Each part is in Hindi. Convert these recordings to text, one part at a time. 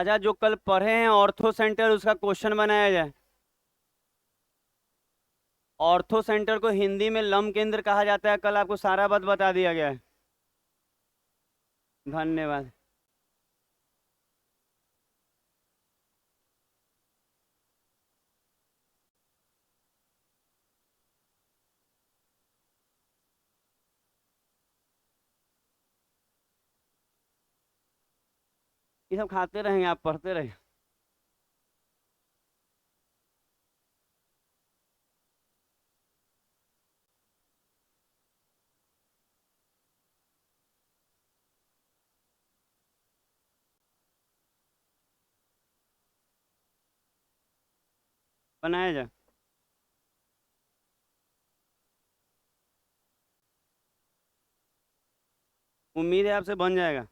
अच्छा, जो कल पढ़े हैं ऑर्थो सेंटर, उसका क्वेश्चन बनाया जाए। ऑर्थो सेंटर को हिंदी में लंब केंद्र कहा जाता है, कल आपको सारा बात बता दिया गया है। धन्यवाद। ये सब खाते रहेंगे, आप पढ़ते रहे। बनाया जाए। उम्मीद है आपसे बन जाएगा।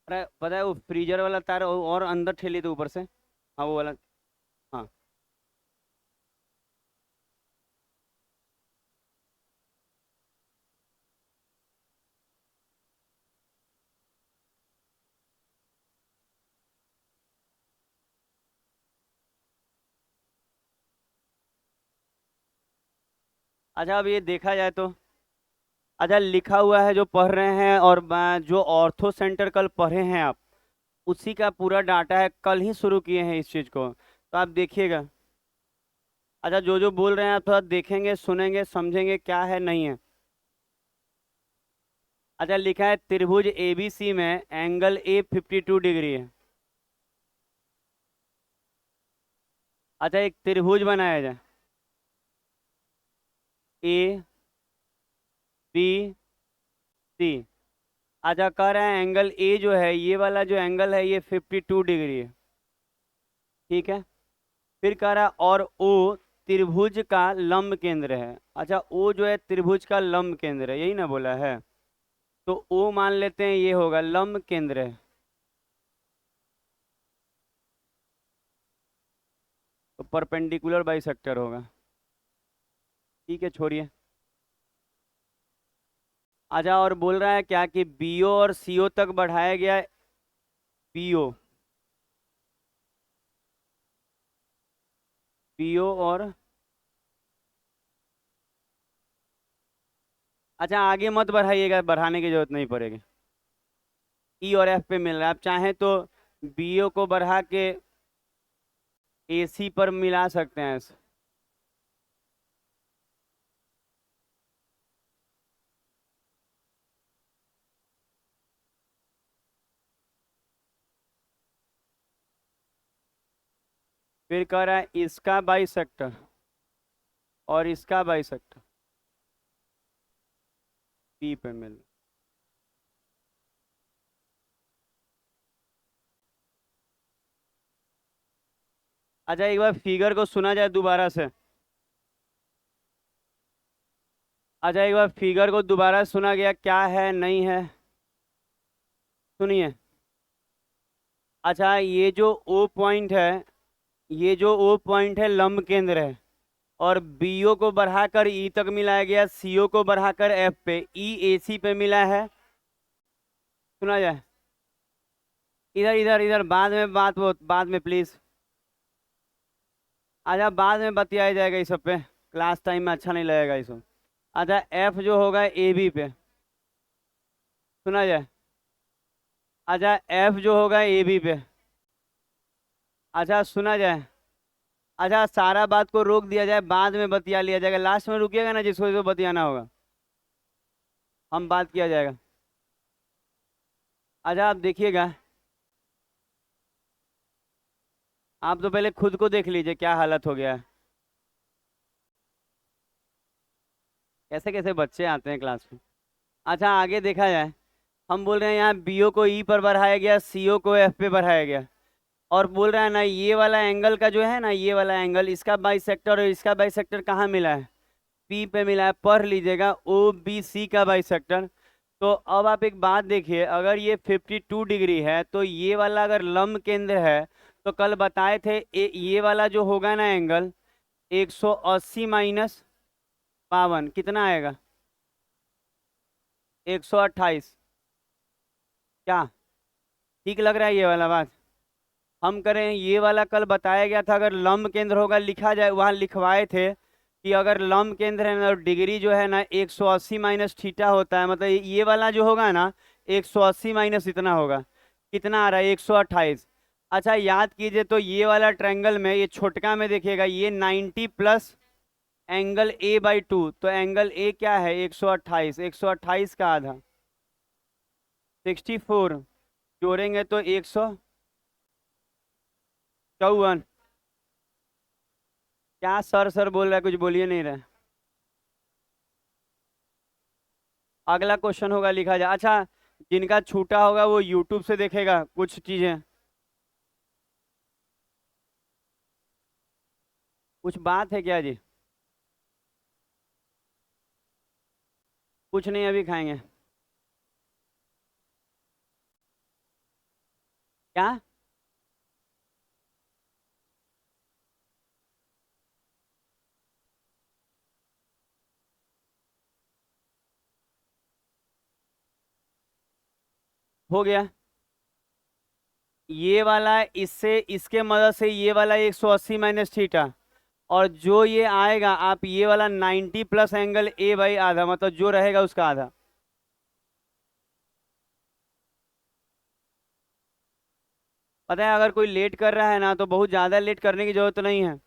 अरे पता है, वो फ्रीजर वाला तार और अंदर ठेली थे ऊपर से। हाँ, वो वाला। हाँ। अच्छा, अब ये देखा जाए तो, अच्छा लिखा हुआ है जो पढ़ रहे हैं, और जो ऑर्थो सेंटर कल पढ़े हैं आप, उसी का पूरा डाटा है, कल ही शुरू किए हैं इस चीज़ को, तो आप देखिएगा। अच्छा, जो जो बोल रहे हैं आप थोड़ा देखेंगे, सुनेंगे, समझेंगे क्या है नहीं है। अच्छा, लिखा है त्रिभुज एबीसी में एंगल ए 52 डिग्री है। अच्छा, एक त्रिभुज बनाया जाए। A B C. अच्छा, कह रहे हैं एंगल ए जो है, ये वाला जो एंगल है, ये 52 डिग्री है। ठीक है। फिर कह रहा है और ओ त्रिभुज का लंब केंद्र है। अच्छा, ओ जो है त्रिभुज का लंब केंद्र है, यही ना बोला है। तो ओ मान लेते हैं ये होगा लंब केंद्र है। तो परपेंडिकुलर बाइसेक्टर होगा। ठीक है, छोड़िए। अच्छा, और बोल रहा है क्या कि बीओ और सीओ तक बढ़ाया गया है। बीओ, बीओ और, अच्छा आगे मत बढ़ाइएगा, बढ़ाने की जरूरत नहीं पड़ेगी। ई और एफ पे मिल रहा है, आप चाहें तो बीओ को बढ़ा के एसी पर मिला सकते हैं। फिर कह रहा है इसका बाइसेक्टर और इसका बाइसेक्टर पी पे मिल। अच्छा, एक बार फिगर को सुना जाए दोबारा से। अच्छा, एक बार फिगर को दोबारा सुना गया, क्या है नहीं है। सुनिए। अच्छा, ये जो ओ पॉइंट है, ये जो ओ पॉइंट है लंब केंद्र है, और बीओ को बढ़ाकर ई तक मिलाया गया, सीओ को बढ़ाकर एफ पे, ई एसी पे मिला है। सुना जाए। इधर इधर इधर बाद में बात, वो बाद में प्लीज। अच्छा बाद में बतियाया जाएगा इस सब पे, क्लास टाइम में अच्छा नहीं लगेगा इसको। अच्छा एफ जो होगा ए बी पे, सुना जाए। अच्छा एफ जो होगा ए बी पे, अच्छा सुना जाए। अच्छा सारा बात को रोक दिया जाए, बाद में बतिया लिया जाएगा, लास्ट में रुकिएगा ना जिसको जो बतियाना होगा, हम बात किया जाएगा। अच्छा आप देखिएगा, आप तो पहले खुद को देख लीजिए क्या हालत हो गया है। कैसे कैसे बच्चे आते हैं क्लास में। अच्छा आगे देखा जाए, हम बोल रहे हैं यहाँ बीओ को ई पर बढ़ाया गया, सीओ को एफ पे बढ़ाया गया, और बोल रहा है ना ये वाला एंगल का जो है ना, ये वाला एंगल इसका बाइसेक्टर और इसका बाइसेक्टर कहाँ मिला है, पी पे मिला है, पढ़ लीजिएगा ओ बी सी का बाइसेक्टर। तो अब आप एक बात देखिए, अगर ये 52 डिग्री है तो ये वाला अगर लंब केंद्र है, तो कल बताए थे ये वाला जो होगा ना एंगल 180 माइनस 52 कितना आएगा, 128। क्या ठीक लग रहा है ये वाला बात। हम करें ये वाला कल बताया गया था, अगर लंब केंद्र होगा लिखा जाए, वहां लिखवाए थे कि अगर लंब केंद्र है ना तो डिग्री जो है ना 180 माइनस थीटा होता है, मतलब ये वाला जो होगा ना 180 माइनस इतना होगा, कितना आ रहा है 128। अच्छा याद कीजिए, तो ये वाला ट्रायंगल में ये छोटका में देखिएगा ये 90 प्लस एंगल ए बाई 2, तो एंगल ए क्या है 128, 128 का आधा 64, जोड़ेंगे तो 154। क्या सर सर बोल रहा है, कुछ बोलिए नहीं रहे। अगला क्वेश्चन होगा लिखा जाए। अच्छा जिनका छूटा होगा वो यूट्यूब से देखेगा कुछ चीजें। कुछ बात है क्या जी। कुछ नहीं अभी खाएंगे। क्या हो गया, ये वाला इससे इसके मदद से ये वाला 180 माइनस थीटा, और जो ये आएगा आप ये वाला 90 प्लस एंगल ए बाई आधा, मतलब जो रहेगा उसका आधा। पता है अगर कोई लेट कर रहा है ना तो बहुत ज्यादा लेट करने की जरूरत नहीं है।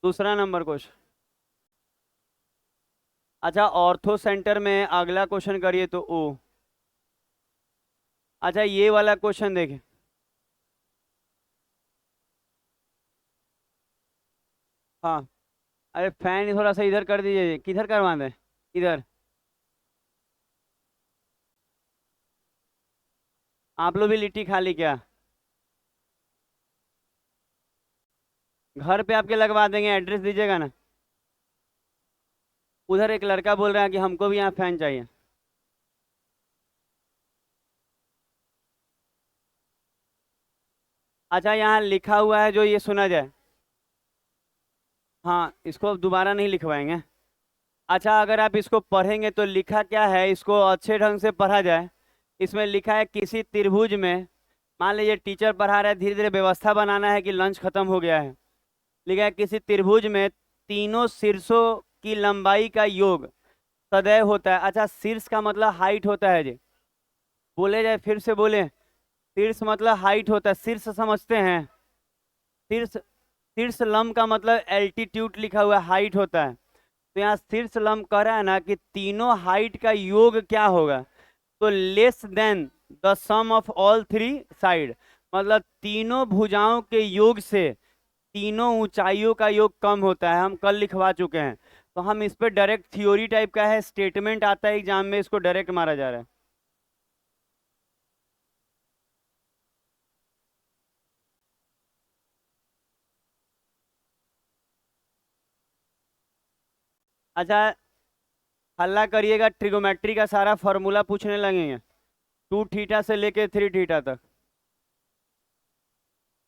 दूसरा नंबर क्वेश्चन। अच्छा ऑर्थो सेंटर में अगला क्वेश्चन करिए तो ओ। अच्छा ये वाला क्वेश्चन देखें। हाँ अरे फैन थोड़ा सा इधर कर दीजिए, किधर करवा दें, इधर। आप लोग भी लिट्टी खा ली क्या। घर पे आपके लगवा देंगे, एड्रेस दीजिएगा ना। उधर एक लड़का बोल रहा है कि हमको भी यहाँ फैन चाहिए। अच्छा यहाँ लिखा हुआ है जो ये सुना जाए। हाँ इसको अब दोबारा नहीं लिखवाएंगे। अच्छा अगर आप इसको पढ़ेंगे तो लिखा क्या है, इसको अच्छे ढंग से पढ़ा जाए। इसमें लिखा है किसी त्रिभुज में, मान लीजिए टीचर पढ़ा रहा है, धीरे धीरे व्यवस्था बनाना है कि लंच खत्म हो गया है। लिखा है किसी त्रिभुज में तीनों शीर्षों की लंबाई का योग सदैव होता है। अच्छा शीर्ष का मतलब हाइट होता है जी, बोले जाए फिर से बोले। शीर्ष मतलब हाइट होता है, शीर्ष समझते हैं। शीर्ष, शीर्ष लंब का मतलब एल्टीट्यूड लिखा हुआ हाइट होता है। तो यहाँ शीर्ष लंब कह रहा है ना कि तीनों हाइट का योग क्या होगा, तो less than the sum of all three side, मतलब तीनों भुजाओं के योग से तीनों ऊंचाइयों का योग कम होता है। हम कल लिखवा चुके हैं, तो हम इस पे डायरेक्ट थ्योरी टाइप का है, स्टेटमेंट आता है एग्जाम में, इसको डायरेक्ट मारा जा रहा है। अच्छा हल्ला करिएगा, ट्रिगोमेट्री का सारा फॉर्मूला पूछने लगेंगे, 2 थीटा से लेके 3 थीटा तक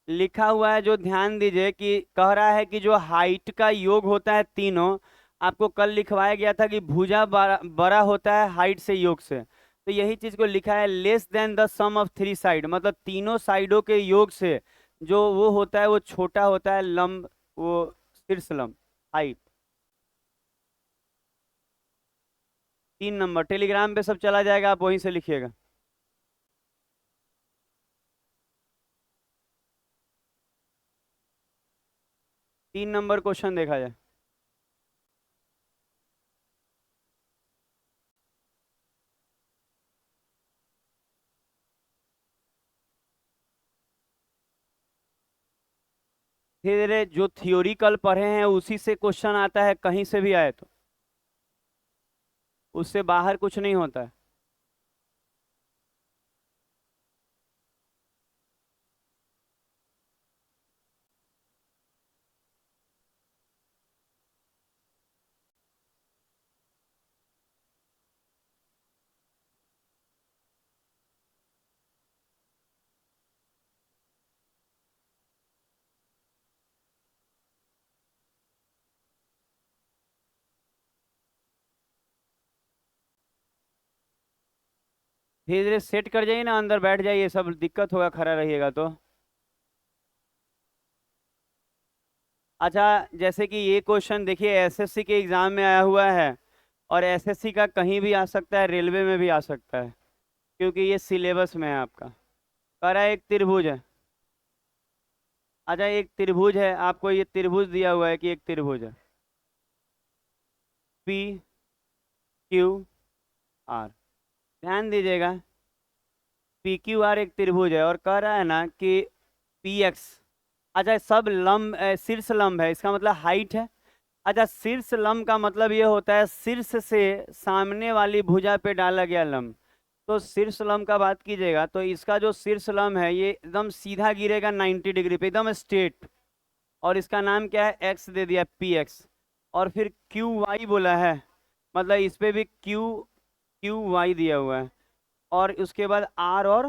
लिखा हुआ है। जो ध्यान दीजिए कि कह रहा है कि जो हाइट का योग होता है तीनों, आपको कल लिखवाया गया था कि भुजा बड़ा होता है हाइट से योग से, तो यही चीज को लिखा है less than the sum of three side, मतलब तीनों साइडों के योग से जो वो होता है वो छोटा होता है लंब, वो शीर्ष लंब हाइट। 3 नंबर टेलीग्राम पे सब चला जाएगा, आप वहीं से लिखिएगा। तीन नंबर क्वेश्चन देखा जाए। धीरे जो थ्योरी कल पढ़े हैं उसी से क्वेश्चन आता है, कहीं से भी आए तो उससे बाहर कुछ नहीं होता है। धीरे धीरे सेट कर जाइए ना, अंदर बैठ जाइए, सब दिक्कत होगा खड़ा रहिएगा तो। अच्छा, जैसे कि ये क्वेश्चन देखिए एसएससी के एग्जाम में आया हुआ है, और एसएससी का कहीं भी आ सकता है, रेलवे में भी आ सकता है, क्योंकि ये सिलेबस में है आपका। कह रहा है एक त्रिभुज है। अच्छा, एक त्रिभुज है, आपको ये त्रिभुज दिया हुआ है कि एक त्रिभुज है पी क्यू आर। ध्यान दीजिएगा, पी क्यू आर एक त्रिभुज है, और कह रहा है ना कि पी एक्स। अच्छा, सब लंब शीर्ष लंब है, इसका मतलब हाइट है। अच्छा, शीर्ष लंब का मतलब ये होता है शीर्ष से सामने वाली भुजा पे डाला गया लंब। तो शीर्ष लंब का बात कीजिएगा तो इसका जो शीर्ष लंब है ये एकदम सीधा गिरेगा 90 डिग्री पे, एकदम स्ट्रेट। और इसका नाम क्या है, एक्स दे दिया, पी एक्स। और फिर क्यू वाई बोला है, मतलब इस पे भी क्यू क्यू वाई दिया हुआ है। और उसके बाद आर और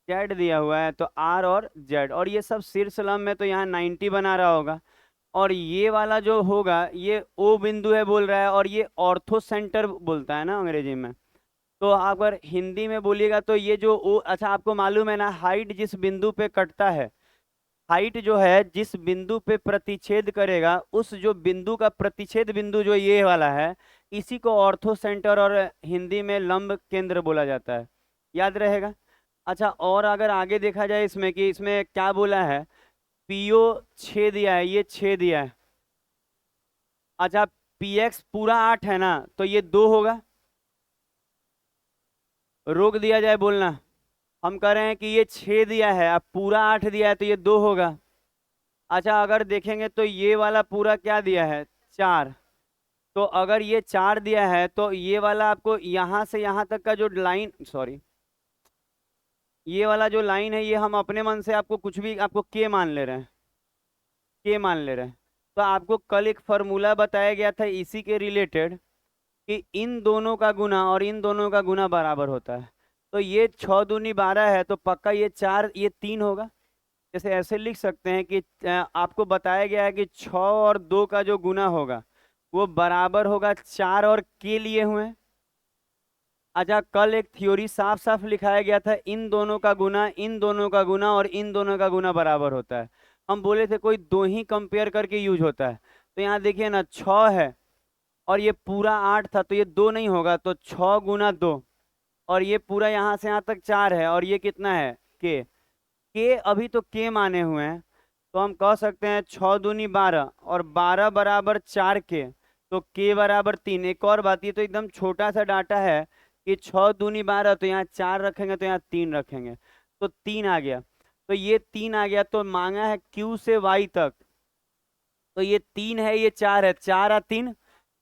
जेड दिया हुआ है, तो आर और जेड, और ये सब शीर्ष लंब में, तो यहाँ 90 बना रहा होगा। और ये वाला जो होगा ये ओ बिंदु है बोल रहा है, और ये ऑर्थो सेंटर बोलता है ना अंग्रेजी में। तो अगर हिंदी में बोलिएगा तो ये जो ओ, अच्छा आपको मालूम है ना हाइट जिस बिंदु पे कटता है, हाइट जो है जिस बिंदु पे प्रतिच्छेद करेगा, उस जो बिंदु का प्रतिच्छेद बिंदु जो ये वाला है, इसी को ऑर्थो सेंटर और हिंदी में लंब केंद्र बोला जाता है। याद रहेगा। अच्छा, और अगर आगे देखा जाए इसमें कि इसमें क्या बोला है, पीओ 6 दिया है, ये 6 दिया है। अच्छा, पी एक्स पूरा 8 है ना, तो ये 2 होगा। रोक दिया जाए बोलना। हम कह रहे हैं कि ये 6 दिया है, अब पूरा 8 दिया है, तो ये 2 होगा। अच्छा, अगर देखेंगे तो ये वाला पूरा क्या दिया है, 4। तो अगर ये 4 दिया है तो ये वाला आपको यहाँ से यहाँ तक का जो लाइन, सॉरी, ये वाला जो लाइन है ये हम अपने मन से आपको कुछ भी आपको के मान ले रहे हैं, के मान ले रहे हैं। तो आपको कल एक फॉर्मूला बताया गया था इसी के रिलेटेड, कि इन दोनों का गुना और इन दोनों का गुना बराबर होता है। तो ये 6 दूनी 12 है, तो पक्का ये 4 ये 3 होगा। जैसे ऐसे लिख सकते हैं कि आपको बताया गया है कि 6 और 2 का जो गुना होगा वो बराबर होगा 4 और के लिए हुए हैं। अच्छा, कल एक थ्योरी साफ साफ लिखाया गया था, इन दोनों का गुना, इन दोनों का गुना और इन दोनों का गुना बराबर होता है। हम बोले थे कोई दो ही कंपेयर करके यूज होता है। तो यहाँ देखिए ना, 6 है और ये पूरा 8 था, तो ये 2 नहीं होगा, तो 6 गुना 2। और ये पूरा यहाँ से यहाँ तक 4 है, और ये कितना है, के अभी तो के माने हुए हैं। तो हम कह सकते हैं 6 दूनी 12 और 12 बराबर 4 के, तो के बराबर 3। एक और बात, ये तो एकदम छोटा सा डाटा है कि 6 दूनी 12, तो यहाँ 4 रखेंगे तो यहाँ 3 रखेंगे, तो 3 आ गया। तो ये 3 आ गया, तो मांगा है क्यू से वाई तक, तो ये 3 है, ये 4 है, 4 और 3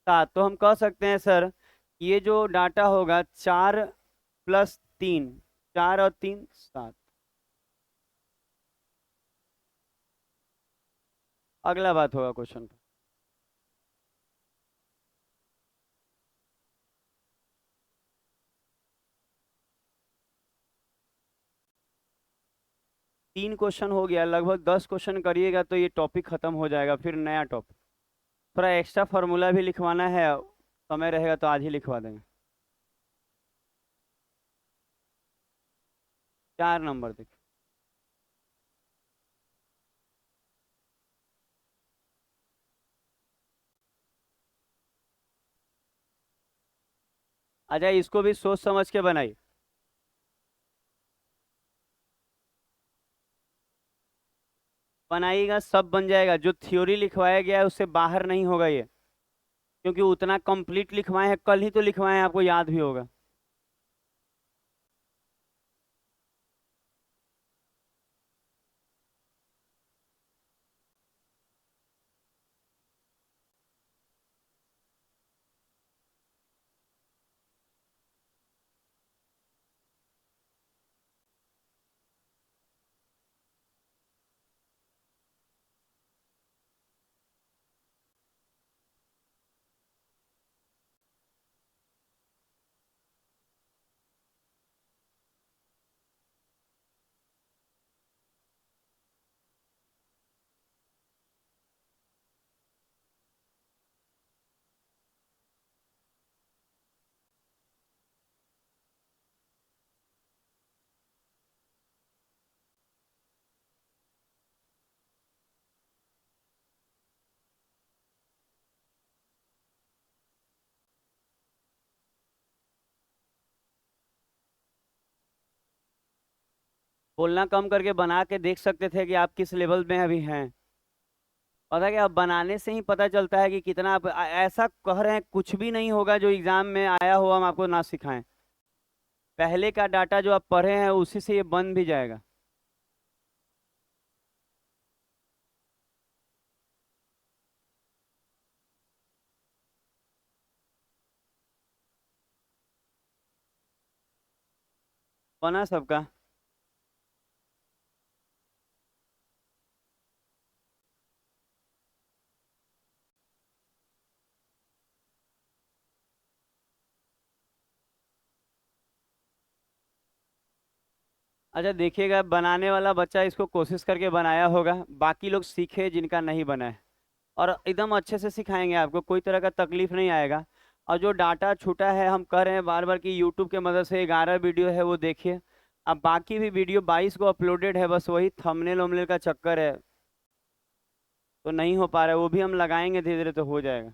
7। तो हम कह सकते हैं सर ये जो डाटा होगा 4 + 3, 4 और 3 7। अगला बात होगा क्वेश्चन पे। 3 क्वेश्चन हो गया, लगभग 10 क्वेश्चन करिएगा तो ये टॉपिक खत्म हो जाएगा, फिर नया टॉपिक। थोड़ा एक्स्ट्रा फार्मूला भी लिखवाना है, समय रहेगा तो आज ही लिखवा देंगे। 4 नंबर देखिए। अच्छा, इसको भी सोच समझ के बनाई। बनाइएगा सब बन जाएगा, जो थ्योरी लिखवाया गया है उससे बाहर नहीं होगा ये, क्योंकि उतना कंप्लीट लिखवाए हैं, कल ही तो लिखवाए हैं, आपको याद भी होगा। बोलना कम करके बना के देख सकते थे कि आप किस लेवल में अभी हैं। पता है कि अब बनाने से ही पता चलता है कि कितना आप ऐसा कह रहे हैं, कुछ भी नहीं होगा जो एग्जाम में आया हो हम आपको ना सिखाएं। पहले का डाटा जो आप पढ़े हैं उसी से ये बन भी जाएगा। बना सबका। अच्छा देखिएगा, बनाने वाला बच्चा इसको कोशिश करके बनाया होगा, बाकी लोग सीखे जिनका नहीं बना है। और एकदम अच्छे से सिखाएंगे, आपको कोई तरह का तकलीफ नहीं आएगा। और जो डाटा छूटा है, हम कह रहे हैं बार बार कि यूट्यूब के मदद से 11 वीडियो है वो देखिए। अब बाकी भी वीडियो 22 को अपलोडेड है, बस वही थंबनेल वंबनेल का चक्कर है, तो नहीं हो पा रहा है। वो भी हम लगाएंगे धीरे धीरे तो हो जाएगा।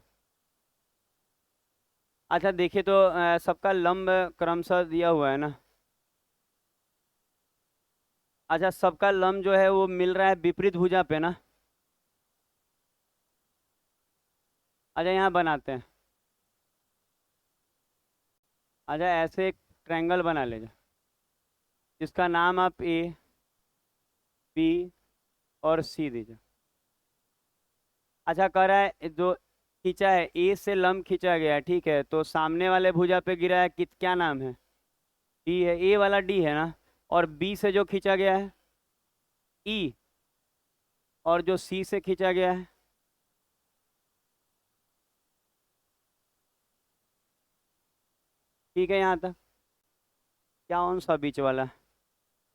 अच्छा देखिए, तो सबका लंब क्रमशः दिया हुआ है ना। अच्छा, सबका लंब जो है वो मिल रहा है विपरीत भुजा पे ना। अच्छा यहाँ बनाते हैं। अच्छा ऐसे एक ट्रायंगल बना लीजिए, जिसका नाम आप ए, बी और सी दीजिए। अच्छा कह रहा है जो खींचा है, ए से लंब खींचा गया है, ठीक है, तो सामने वाले भुजा पे गिरा है, कित क्या नाम है? डी है, ए वाला डी है ना। और बी से जो खींचा गया है ई, और जो सी से खींचा गया है। ठीक है यहाँ तक। क्या कौन सा बीच वाला?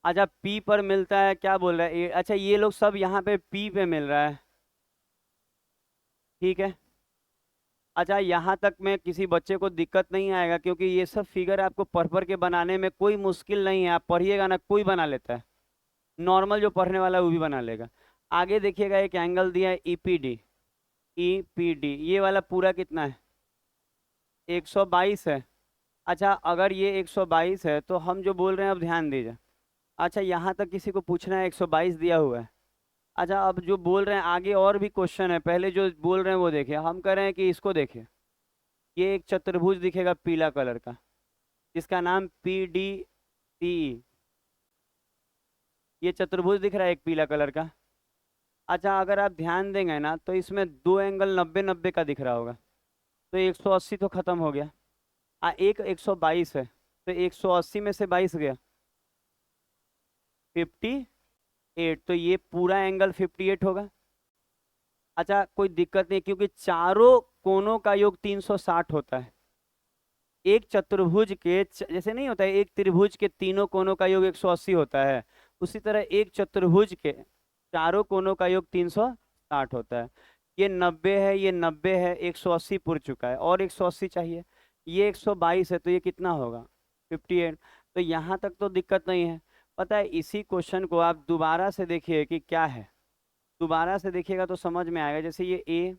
अच्छा पी पर मिलता है, क्या बोल रहा है अच्छा ये लोग सब यहाँ पे पी पे मिल रहा है, ठीक है। अच्छा यहाँ तक में किसी बच्चे को दिक्कत नहीं आएगा, क्योंकि ये सब फिगर आपको पढ़ पढ़ के बनाने में कोई मुश्किल नहीं है, आप पढ़िएगा ना, कोई बना लेता है। नॉर्मल जो पढ़ने वाला है वो भी बना लेगा। आगे देखिएगा, एक एंगल दिया है ईपीडी। ईपीडी ये वाला पूरा कितना है? 122 है। अच्छा अगर ये 122 है तो हम जो बोल रहे हैं, अब ध्यान दीजिए। अच्छा यहाँ तक किसी को पूछना है, 122 दिया हुआ है। अच्छा अब जो बोल रहे हैं आगे और भी क्वेश्चन है, पहले जो बोल रहे हैं वो देखिए, हम कह रहे हैं कि इसको देखिए। ये एक चतुर्भुज दिखेगा पीला कलर का, जिसका नाम पी डी सी। ये चतुर्भुज दिख रहा है एक पीला कलर का। अच्छा अगर आप ध्यान देंगे ना, तो इसमें दो एंगल 90-90 का दिख रहा होगा, तो 180 तो खत्म हो गया। एक 122 है, तो 180 में से 22 गया, 58, तो ये पूरा एंगल 58 होगा। अच्छा कोई दिक्कत नहीं, क्योंकि चारों कोनों का योग 360 होता है। एक चतुर्भुज के जैसे नहीं होता है, एक त्रिभुज के तीनों कोनों का योग 180 होता है, उसी तरह एक चतुर्भुज के चारों कोनों का योग 360 होता है। ये 90 है, ये 90 है, 180 पुर चुका है और 180 चाहिए। ये 122 है तो ये कितना होगा? 58। तो यहाँ तक तो दिक्कत नहीं है। पता है इसी क्वेश्चन को आप दोबारा से देखिए कि क्या है। दोबारा से देखिएगा तो समझ में आएगा। जैसे ये ए,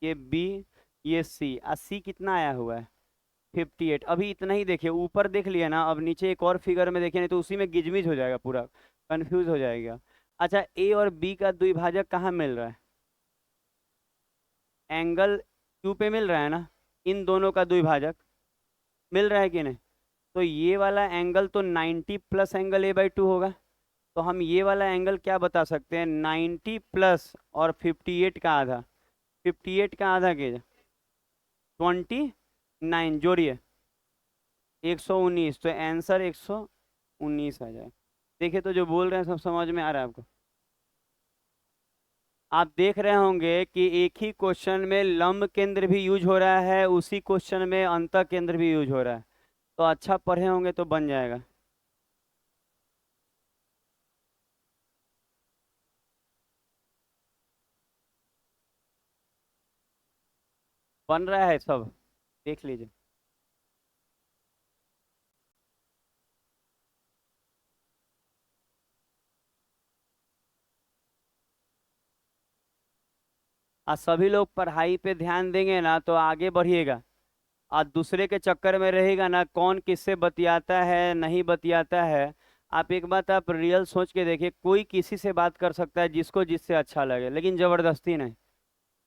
ये बी, ये सी, और सी कितना आया हुआ है? 58। अभी इतना ही देखिए, ऊपर देख लिया ना, अब नीचे एक और फिगर में देखिए, नहीं तो उसी में गिजमिज हो जाएगा, पूरा कंफ्यूज हो जाएगा। अच्छा, ए और बी का द्विभाजक कहाँ मिल रहा है? एंगल क्यू पे मिल रहा है ना, इन दोनों का द्विभाजक मिल रहा है कि नहीं? तो ये वाला एंगल तो 90 प्लस एंगल A/2 होगा। तो हम ये वाला एंगल क्या बता सकते हैं? 90 प्लस और 58 का आधा, 58 का आधा कीजिए 29 जोड़िए 119, तो आंसर 119 आ जाए। देखिए तो जो बोल रहे हैं सब समझ में आ रहा है आपको? आप देख रहे होंगे कि एक ही क्वेश्चन में लंब केंद्र भी यूज हो रहा है, उसी क्वेश्चन में अंतः केंद्र भी यूज हो रहा है। तो अच्छा पढ़े होंगे तो बन जाएगा। बन रहा है सब, देख लीजिए। आज सभी लोग पढ़ाई पे ध्यान देंगे ना तो आगे बढ़िएगा। आज दूसरे के चक्कर में रहेगा ना, कौन किससे बतियाता है नहीं बतियाता है। आप एक बात आप रियल सोच के देखिए, कोई किसी से बात कर सकता है जिसको जिससे अच्छा लगे, लेकिन जबरदस्ती नहीं।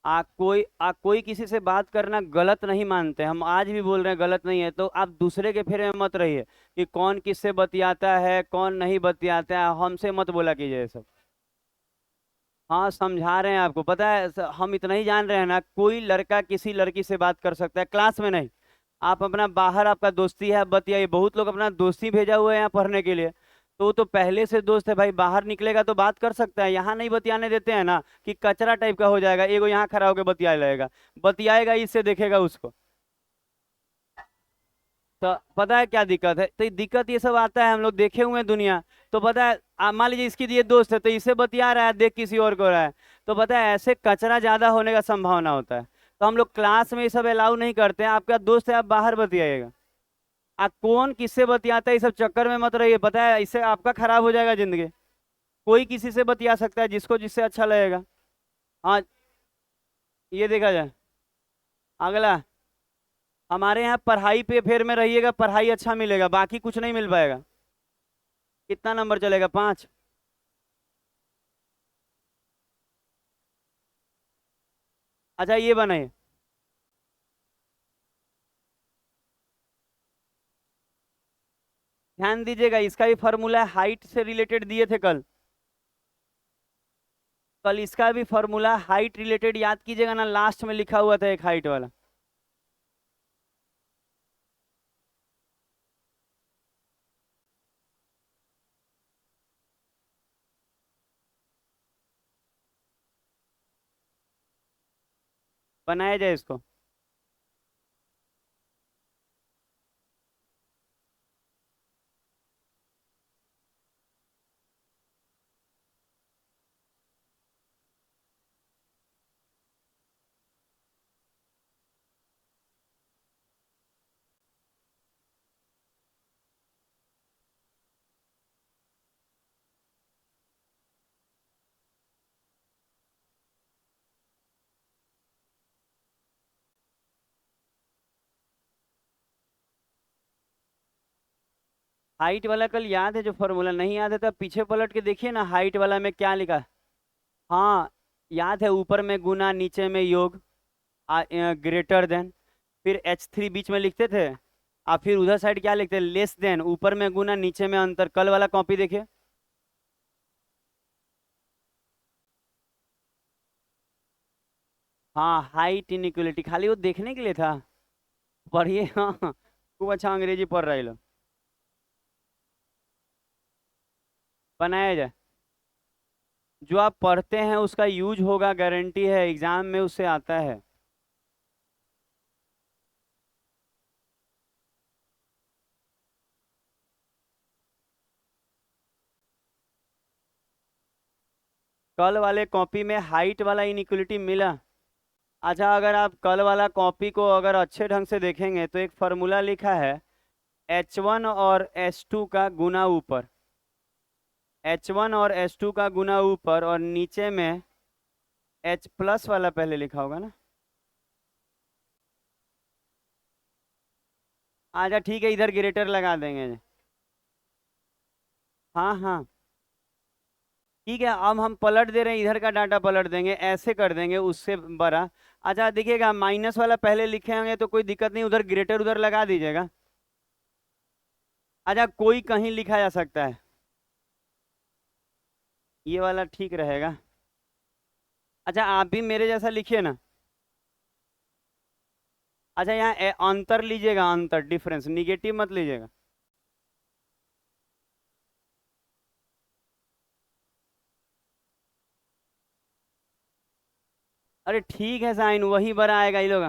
कोई किसी से बात करना गलत नहीं मानते, हम आज भी बोल रहे हैं गलत नहीं है। तो आप दूसरे के फेरे में मत रहिए कि कौन किससे बतियाता है कौन नहीं बतियाता है, हमसे मत बोला कीजिए ये सब। हाँ समझा रहे हैं आपको, पता है हम इतना ही जान रहे हैं ना, कोई लड़का किसी लड़की से बात कर सकता है, क्लास में नहीं। आप अपना बाहर आपका दोस्ती है, आप बतियाइए। बहुत लोग अपना दोस्ती भेजा हुआ है यहाँ पढ़ने के लिए, तो वो तो पहले से दोस्त है भाई, बाहर निकलेगा तो बात कर सकता है। यहाँ नहीं बतियाने देते हैं ना, कि कचरा टाइप का हो जाएगा, एगो यहाँ खड़ा होकर बतिया लगेगा, बतियाएगा इससे देखेगा उसको। तो पता है क्या दिक्कत है? तो ये दिक्कत ये सब आता है, हम लोग देखे हुए हैं दुनिया। तो पता है मान लीजिए इसकी ये दोस्त है तो इससे बतिया रहा है, देख किसी और को रहा है। तो पता है ऐसे कचरा ज्यादा होने का संभावना होता है। तो हम लोग क्लास में ये सब अलाउ नहीं करते हैं। आपका दोस्त है, आप बाहर बतियाइएगा। आप कौन किससे बतियाता है इस सब चक्कर में मत रहिए, पता है इससे आपका खराब हो जाएगा जिंदगी। कोई किसी से बतिया सकता है जिसको जिससे अच्छा लगेगा। हाँ, ये देखा जाए। अगला, हमारे यहाँ पढ़ाई पे फेर में रहिएगा, पढ़ाई अच्छा मिलेगा, बाकी कुछ नहीं मिल पाएगा। कितना नंबर चलेगा? 5। अच्छा ये बनाइए, ध्यान दीजिएगा, इसका भी फॉर्मूला हाइट से रिलेटेड दिए थे कल। कल इसका भी फॉर्मूला हाइट रिलेटेड याद कीजिएगा ना, लास्ट में लिखा हुआ था एक हाइट वाला। बनाया जाए इसको। हाइट वाला कल याद है, जो फॉर्मूला नहीं याद है तो पीछे पलट के देखिए ना, हाइट वाला में क्या लिखा है। हाँ याद है, ऊपर में गुना नीचे में योग, ग्रेटर देन, फिर H3 बीच में लिखते थे। और फिर उधर साइड क्या लिखते हैं? लेस देन, ऊपर में गुना नीचे में अंतर। कल वाला कॉपी देखिए। हाँ हाइट इनइक्वलिटी खाली वो देखने के लिए था। पढ़िए हाँ, खूब अच्छा अंग्रेजी पढ़ रहे लोग। बनाया जाए। जो आप पढ़ते हैं उसका यूज होगा, गारंटी है, एग्जाम में उससे आता है। कल वाले कॉपी में हाइट वाला इनइक्वलिटी मिला। अच्छा, अगर आप कल वाला कॉपी को अगर अच्छे ढंग से देखेंगे तो एक फार्मूला लिखा है, H1 और H2 का गुना ऊपर, H1 और H2 का गुना ऊपर, और नीचे में H प्लस वाला पहले लिखा होगा ना। अच्छा ठीक है, इधर ग्रेटर लगा देंगे। हाँ हाँ ठीक है, अब हम पलट दे रहे हैं, इधर का डाटा पलट देंगे, ऐसे कर देंगे उससे बड़ा। अच्छा देखिएगा, माइनस वाला पहले लिखे होंगे तो कोई दिक्कत नहीं, उधर ग्रेटर उधर लगा दीजिएगा। अच्छा, कोई कहीं लिखा जा सकता है, ये वाला ठीक रहेगा। अच्छा आप भी मेरे जैसा लिखिए ना। अच्छा यहाँ अंतर लीजिएगा, अंतर डिफरेंस, निगेटिव मत लीजिएगा। अरे ठीक है साइन, वही बड़ा आएगा ये लोग।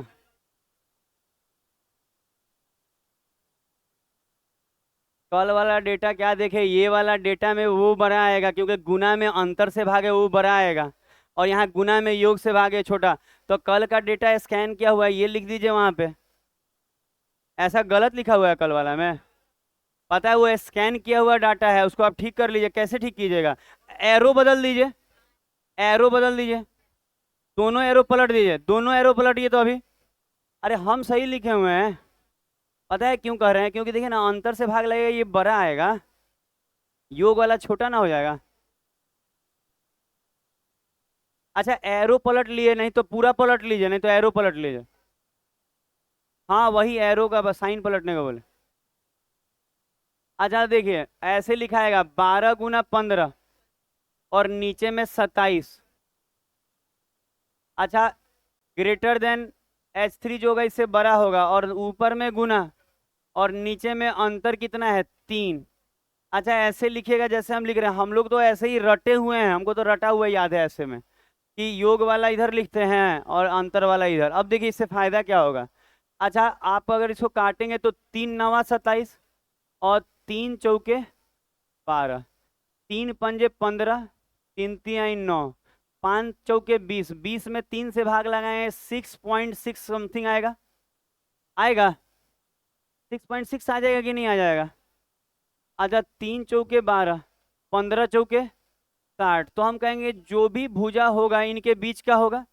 कल वाला डेटा क्या देखे, ये वाला डेटा में वो बड़ा आएगा, क्योंकि गुना में अंतर से भागे वो बड़ा आएगा, और यहाँ गुना में योग से भागे छोटा। तो कल का डेटा स्कैन किया हुआ है, ये लिख दीजिए वहां पे। ऐसा गलत लिखा हुआ है कल वाला में, पता है, वो स्कैन किया हुआ डाटा है, उसको आप ठीक कर लीजिए। कैसे ठीक कीजिएगा, एरो बदल दीजिए, एरो बदल दीजिए, दोनों एरो पलट दीजिए, दोनों एरो पलटिए तो अभी। अरे हम सही लिखे हुए हैं, पता है क्यों कह रहे हैं, क्योंकि देखिए ना, अंतर से भाग लगेगा, ये बड़ा आएगा, योग वाला छोटा ना हो जाएगा। अच्छा एरो पलट लिए, नहीं तो पूरा पलट लीजिए, नहीं तो एरो पलट लीजिए। हाँ वही एरो का बस साइन पलटने का बोले। अच्छा देखिए, ऐसे लिखाएगा 12 × 15, और नीचे में 27। अच्छा, ग्रेटर देन H3 जो होगा इससे बड़ा होगा, और ऊपर में गुना, और नीचे में अंतर कितना है, 3। अच्छा ऐसे लिखिएगा जैसे हम लिख रहे हैं, हम लोग तो ऐसे ही रटे हुए हैं, हमको तो रटा हुआ याद है ऐसे में, कि योग वाला इधर लिखते हैं और अंतर वाला इधर। अब देखिए इससे फायदा क्या होगा। अच्छा आप अगर इसको काटेंगे तो 3×9 = 27, और 3×4 = 12, 3×5 = 15, 3×3 = 9, 5×4 = 20, 20 में 3 से भाग लगाए 6.6 समथिंग आएगा, आएगा 6.6 आ जाएगा कि नहीं आ जाएगा। अच्छा 3×4 = 12, 15×4 = 60, तो हम कहेंगे जो भी भुजा होगा इनके बीच का होगा,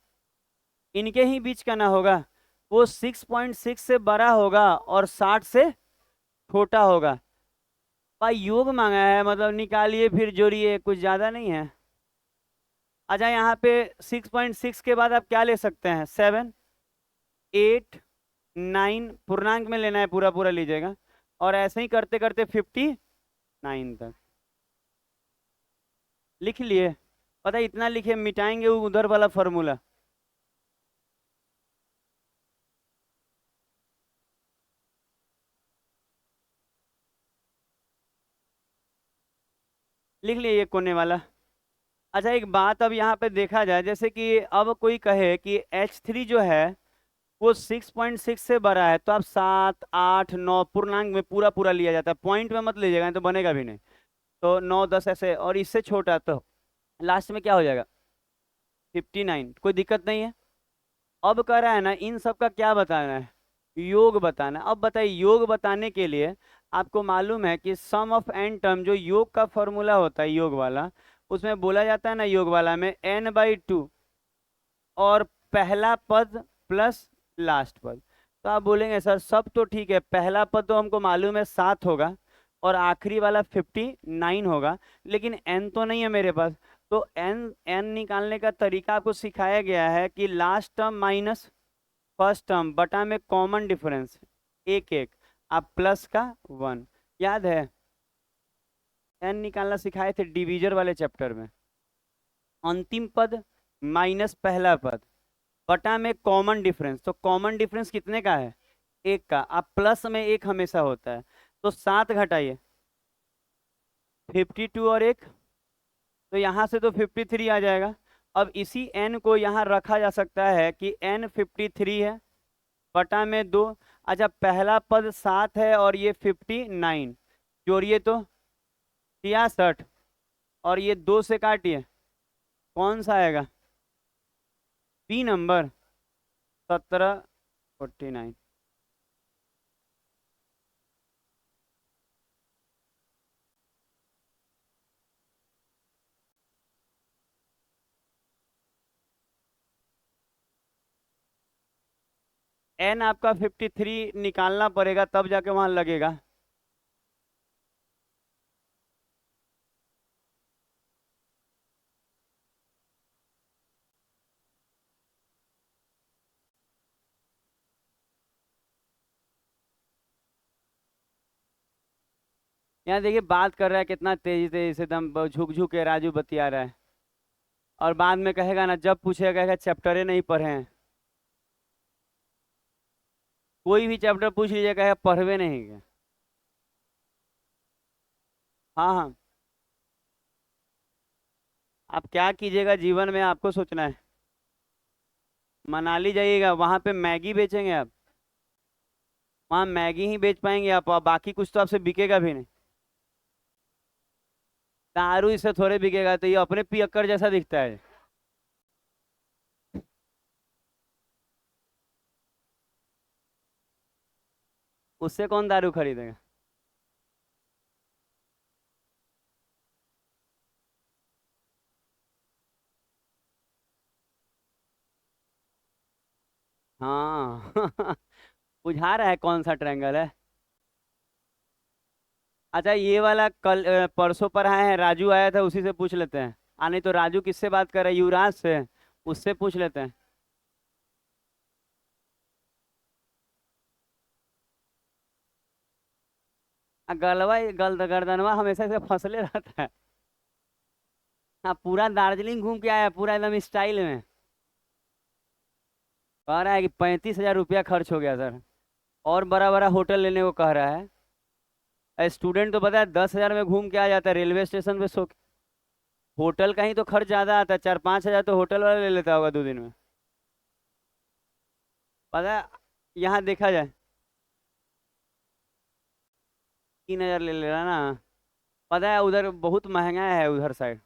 इनके ही बीच का ना होगा, वो 6.6 से बड़ा होगा और 60 से छोटा होगा। भाई योग मांगा है, मतलब निकालिए फिर जोड़िए, कुछ ज्यादा नहीं है। अच्छा यहाँ पे 6.6 के बाद आप क्या ले सकते हैं, 7, 8, 9, पूर्णांक में लेना है, पूरा पूरा लीजिएगा, और ऐसे ही करते करते 59 तक लिख लिए। पता है इतना लिखे, मिटाएंगे उधर वाला फॉर्मूला। लिख लिए ये कोने वाला। अच्छा एक बात अब यहाँ पे देखा जाए, जैसे कि अब कोई कहे कि H3 जो है वो 6.6 से बड़ा है, तो आप 7, 8, 9 पूर्णांक में पूरा पूरा लिया जाता है, पॉइंट में मत लीजिएगा नहीं तो बनेगा भी नहीं। तो 9, 10 ऐसे, और इससे छोटा तो लास्ट में क्या हो जाएगा, 59, कोई दिक्कत नहीं है। अब कह रहा है ना इन सब का क्या बताना है, योग बताना। अब बताइए, योग बताने के लिए आपको मालूम है कि सम ऑफ एन टर्म, जो योग का फॉर्मूला होता है योग वाला, उसमें बोला जाता है ना योग वाला में n/2, और पहला पद प्लस लास्ट पद। तो आप बोलेंगे सर सब तो ठीक है, पहला पद तो हमको मालूम है 7 होगा, और आखिरी वाला 59 होगा, लेकिन n तो नहीं है मेरे पास। तो n निकालने का तरीका आपको सिखाया गया है कि last term minus first term बटा में कॉमन डिफरेंस, एक एक, आप प्लस का 1, याद है, n निकालना सिखाए थे डिवीजर वाले चैप्टर में। अंतिम पद माइनस पहला पद बटा में कॉमन डिफरेंस, तो कॉमन डिफरेंस कितने का है, एक का, आप प्लस में एक हमेशा होता है, तो 7 घटाइए 52 और एक, तो यहाँ से तो 53 आ जाएगा। अब इसी n को यहाँ रखा जा सकता है कि n 53 है, बटा में 2। अच्छा पहला पद 7 है और ये 59, जोड़िए तो 63, और ये 2 से काटिए, कौन सा आएगा, बी नंबर। 1749। एन आपका 53 निकालना पड़ेगा, तब जाके वहां लगेगा। यहाँ देखिए बात कर रहा है कितना तेजी तेजी से, एकदम झुक झुक के राजू बतिया रहा है। और बाद में कहेगा ना, जब पूछेगा कहेगा चैप्टरे नहीं पढ़े हैं। कोई भी चैप्टर पूछ लीजिए कहेगा पढ़वे नहीं है। हाँ हाँ। आप क्या कीजिएगा जीवन में, आपको सोचना है। मनाली जाइएगा, वहां पे मैगी बेचेंगे आप। वहां मैगी ही बेच पाएंगे आप, और बाकी कुछ तो आपसे बिकेगा भी नहीं। दारू इससे थोड़े बिकेगा, तो ये अपने पियक्कर जैसा दिखता है। उससे कौन दारू खरीदेगा। हाँ बुझा रहा है कौन सा ट्रायंगल है। अच्छा ये वाला कल परसों पर आए हैं, राजू आया था, उसी से पूछ लेते हैं। नहीं तो राजू किससे बात कर रहा है, युवराज से। उससे पूछ लेते हैं। गलवा गर्दनवा हमेशा से फंसले रहता है। हाँ पूरा दार्जिलिंग घूम के आया, पूरा एकदम स्टाइल में। कह रहा है कि 35,000 रुपया खर्च हो गया सर। और बड़ा बड़ा होटल लेने को कह रहा है। स्टूडेंट तो पता है 10,000 में घूम के आ जाता है, रेलवे स्टेशन पे सो के। होटल का ही तो खर्च ज्यादा आता है, 4-5 हजार तो होटल वाला ले लेता होगा 2 दिन में। पता है, यहाँ देखा जाए 3,000 ले ले रहा ना। पता है उधर बहुत महंगा है उधर साइड।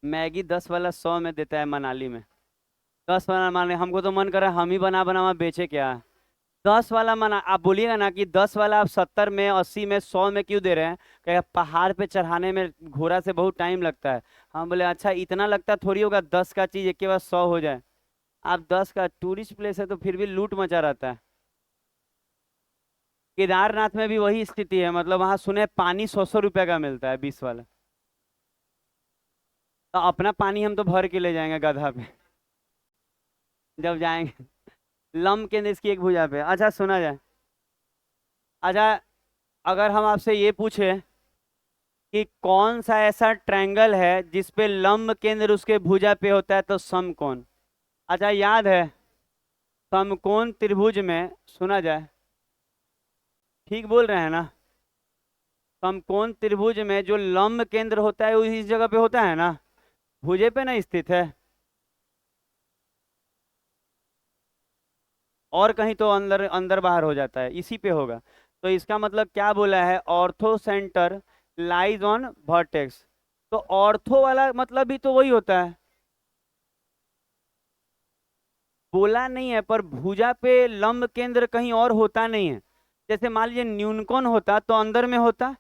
मैगी 10 वाला 100 में देता है मनाली में। 10 वाला माने हमको तो मन कर रहा है हम ही बना बना बेचे क्या। 10 वाला मना, आप बोलिएगा ना कि 10 वाला आप 70 में, 80 में, 100 में क्यों दे रहे हैं। कहे पहाड़ पे चढ़ाने में घोड़ा से बहुत टाइम लगता है। हम बोले अच्छा इतना लगता थोड़ी होगा 10 का चीज एक के बाद 100 हो जाए। आप 10 का टूरिस्ट प्लेस है तो फिर भी लूट मचा रहता है। केदारनाथ में भी वही स्थिति है, मतलब वहां सुने पानी 100-100 रुपए का मिलता है 20 वाला। तो अपना पानी हम तो भर के ले जाएंगे गधा पे जब जाएंगे। लम केंद्र इसकी एक भुजा पे। अच्छा सुना जाए। अच्छा अगर हम आपसे ये पूछे कि कौन सा ऐसा ट्रायंगल है जिसपे लंब केंद्र उसके भुजा पे होता है, तो समकोण। अच्छा याद है समकोण त्रिभुज में, सुना जाए। ठीक बोल रहे हैं ना। समकोण त्रिभुज में जो लंब केंद्र होता है वो इस जगह पे होता है ना, भुजे पे ना स्थित है। और कहीं तो अंदर अंदर बाहर हो जाता है, इसी पे होगा। तो इसका मतलब क्या बोला है, ortho centre lies on vertex. तो ऑर्थो वाला मतलब भी तो वही होता है। बोला नहीं है, पर भुजा पे लंब केंद्र कहीं और होता नहीं है। जैसे मान लीजिए न्यूनकोण होता तो अंदर में होता,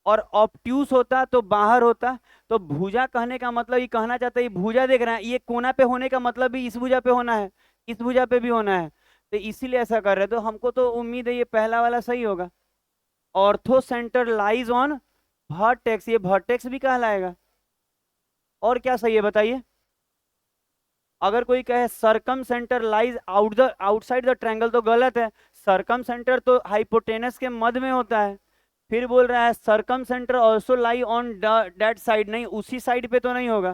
और ऑब्ट्यूस होता तो बाहर होता। तो भुजा कहने का मतलब ये कहना चाहता है, ये भुजा देख रहे हैं, ये कोना पे होने का मतलब भी इस भुजा पे होना है, इस भुजा पे भी होना है। तो इसीलिए ऐसा कर रहे हैं, तो हमको तो उम्मीद है ये पहला वाला सही होगा। Ortho centre lies on vertex, ये वर्टेक्स भी कहलाएगा। और क्या सही है बताइए। अगर कोई कहे circumcentre lies outside the triangle तो गलत है। सरकम सेंटर तो हाइपोटेनस के मध्य में होता है। फिर बोल रहा है circumcentre also lie on that side, नहीं उसी साइड पे तो नहीं होगा।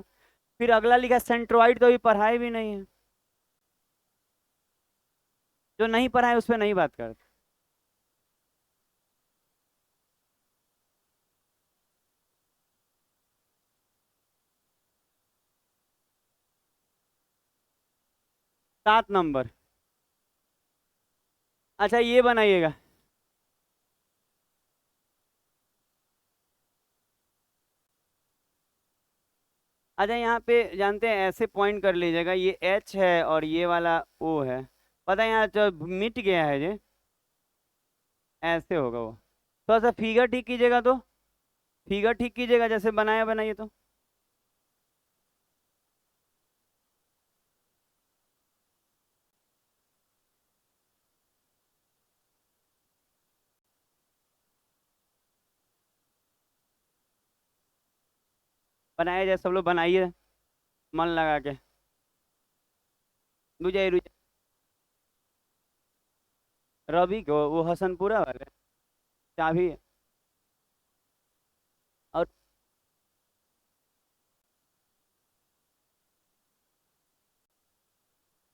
फिर अगला लिखा सेंट्रोइड, तो अभी पढ़ाई भी नहीं है। जो नहीं पढ़ाए उस पर नहीं बात करते। 7 नंबर। अच्छा ये बनाइएगा। अच्छा यहाँ पे जानते हैं, ऐसे पॉइंट कर लीजिएगा, ये एच है और ये वाला ओ है। पता है यहाँ जो मिट गया है ये, ऐसे होगा वो। थोड़ा सा फिगर ठीक कीजिएगा तो, फिगर ठीक कीजिएगा जैसे बनाया बनाइए तो। बनाइए जैसे सब लोग बनाइए, मन लगा के। रुक जाइए रुक जाइए। रवि को वो हसनपुरा वाले चाबी और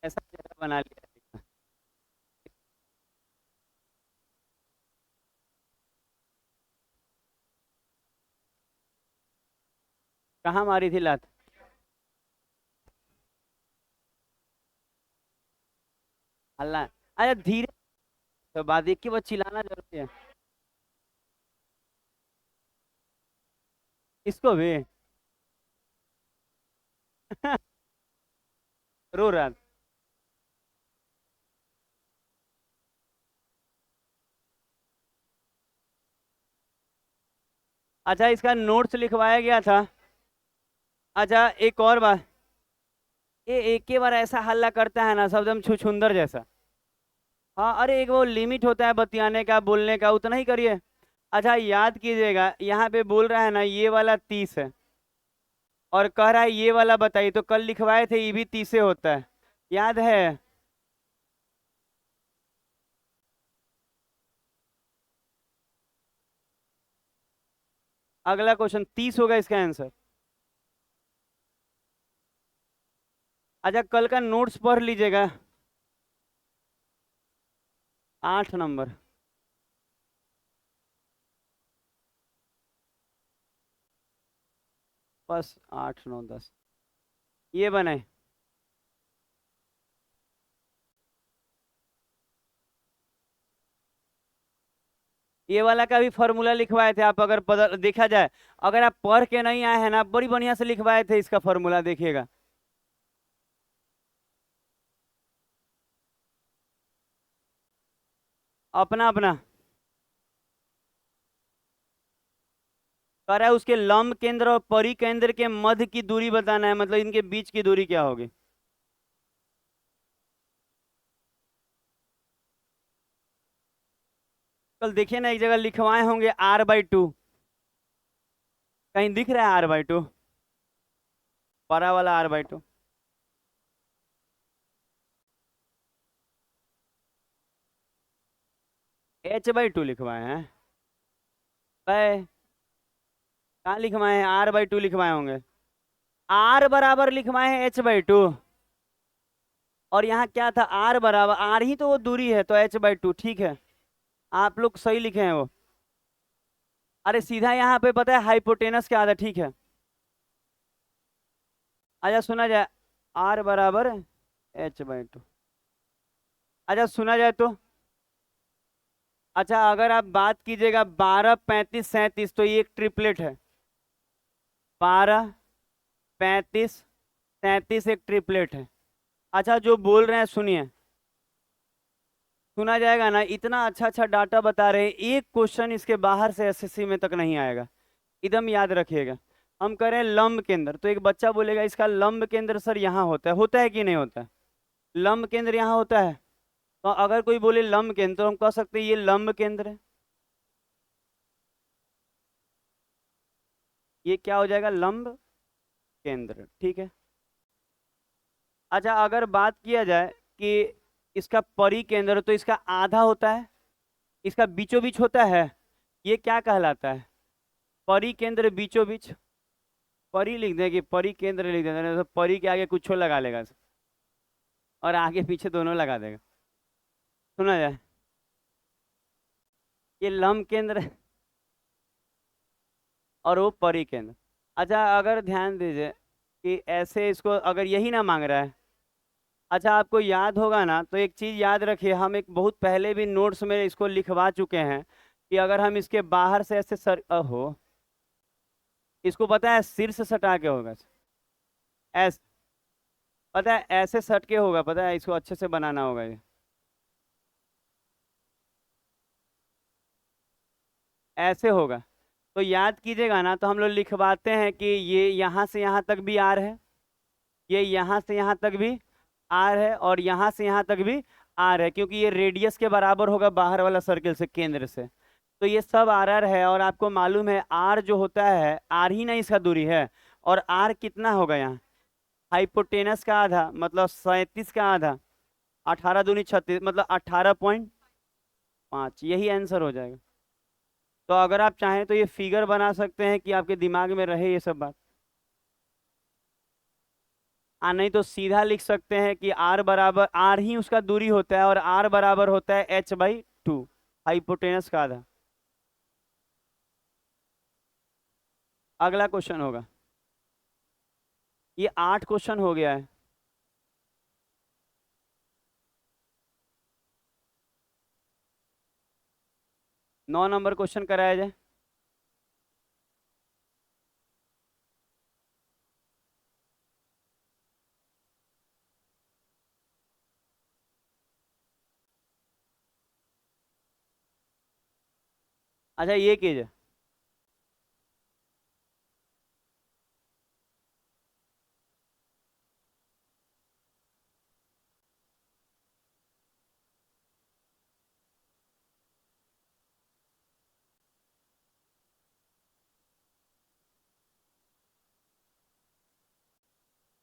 ऐसा चेहरा बना लिया। कहाँ मारी थी लात? हल्ला। अरे धीरे, तो बात एक की बात चिल्लाना जरूरी है। इसको भी रो रहा था। अच्छा इसका नोट्स लिखवाया गया था। अच्छा एक और बात, ये एक के बार ऐसा हल्ला करता है ना, सब एकदम छुछुंदर जैसा। हाँ अरे एक वो लिमिट होता है बतियाने का, बोलने का, उतना ही करिए। अच्छा याद कीजिएगा, यहाँ पे बोल रहा है ना ये वाला 30 है, और कह रहा है ये वाला बताइए, तो कल लिखवाए थे ये भी 30 से होता है, याद है? अगला क्वेश्चन 30 होगा इसका आंसर। अच्छा कल का नोट्स पढ़ लीजिएगा। 8 नंबर। बस 8 9 10 ये बनाए। ये वाला का भी फॉर्मूला लिखवाए थे आप, अगर देखा जाए, अगर आप पढ़ के नहीं आए हैं ना, बड़ी बढ़िया से लिखवाए थे इसका फॉर्मूला, देखिएगा। अपना अपना कह रहा है उसके लंब केंद्र और परिकेंद्र के मध्य की दूरी बताना है, मतलब इनके बीच की दूरी क्या होगी। कल देखिए ना एक जगह लिखवाए होंगे R/2। कहीं दिख रहा है R/2? बड़ा वाला R/2। H/2 लिखवाए हैं? भाई कहाँ लिखवाए हैं? R/2 लिखवाए होंगे। R बराबर लिखवाए हैं H/2, और यहाँ क्या था, R बराबर, R ही तो वो दूरी है, तो H/2 ठीक है। आप लोग सही लिखे हैं वो। अरे सीधा यहाँ पे पता है हाइपोटेनस क्या आता है, ठीक है। अच्छा सुना जाए, R बराबर H/2। अच्छा सुना जाए तो, अच्छा अगर आप बात कीजिएगा 12 35 37, तो ये एक ट्रिपलेट है। 12 35 37 एक ट्रिपलेट है। अच्छा जो बोल रहे हैं सुनिए, सुना जाएगा ना, इतना अच्छा अच्छा डाटा बता रहे हैं, एक क्वेश्चन इसके बाहर से एसएससी में तक नहीं आएगा, एकदम याद रखिएगा। हम करें लंब केंद्र, तो एक बच्चा बोलेगा इसका लंब केंद्र सर यहाँ होता है कि नहीं होता है? लंब केंद्र यहाँ होता है। तो अगर कोई बोले लंब केंद्र, तो हम कह सकते हैं ये लंब केंद्र है। ये क्या हो जाएगा, लंब केंद्र, ठीक है। अच्छा अगर बात किया जाए कि इसका परिकेंद्र, तो इसका आधा होता है, इसका बीचों बीच होता है, ये क्या कहलाता है? परिकेंद्र बीचों बीच। परी लिख दें कि परिकेंद्र लिख दें, तो परी के आगे कुछ लगा लेगा, और आगे पीछे दोनों लगा देगा। सुना जाए, ये लंब केंद्र और वो परिकेंद्र। अच्छा अगर ध्यान दीजिए कि ऐसे इसको अगर यही ना मांग रहा है, अच्छा आपको याद होगा ना, तो एक चीज याद रखिए, हम एक बहुत पहले भी नोट्स में इसको लिखवा चुके हैं, कि अगर हम इसके बाहर से ऐसे सर हो, इसको पता है शीर्ष सटा के होगा। एस, पता है ऐसे सट के होगा, पता है इसको अच्छे से बनाना होगा ये, ऐसे होगा। तो याद कीजिएगा ना, तो हम लोग लिखवाते हैं कि ये यहाँ से यहाँ तक भी आर है, ये यहाँ से यहाँ तक भी आर है, और यहाँ से यहाँ तक भी आर है, क्योंकि ये रेडियस के बराबर होगा बाहर वाला सर्किल से, केंद्र से। तो ये सब आर आर है, और आपको मालूम है आर जो होता है, आर ही ना इसका दूरी है, और आर कितना होगा यहाँ, हाइपोटेनस का आधा, मतलब 37 का आधा, 18 दूनी 36, मतलब 18.5, यही आंसर हो जाएगा। तो अगर आप चाहें तो ये फिगर बना सकते हैं कि आपके दिमाग में रहे ये सब बात, नहीं तो सीधा लिख सकते हैं कि आर बराबर, आर ही उसका दूरी होता है, और आर बराबर होता है h/2, हाइपोटेनस का आधा। अगला क्वेश्चन होगा, ये 8 क्वेश्चन हो गया है। नौ नंबर क्वेश्चन कराया जाए। अच्छा ये कीजिए,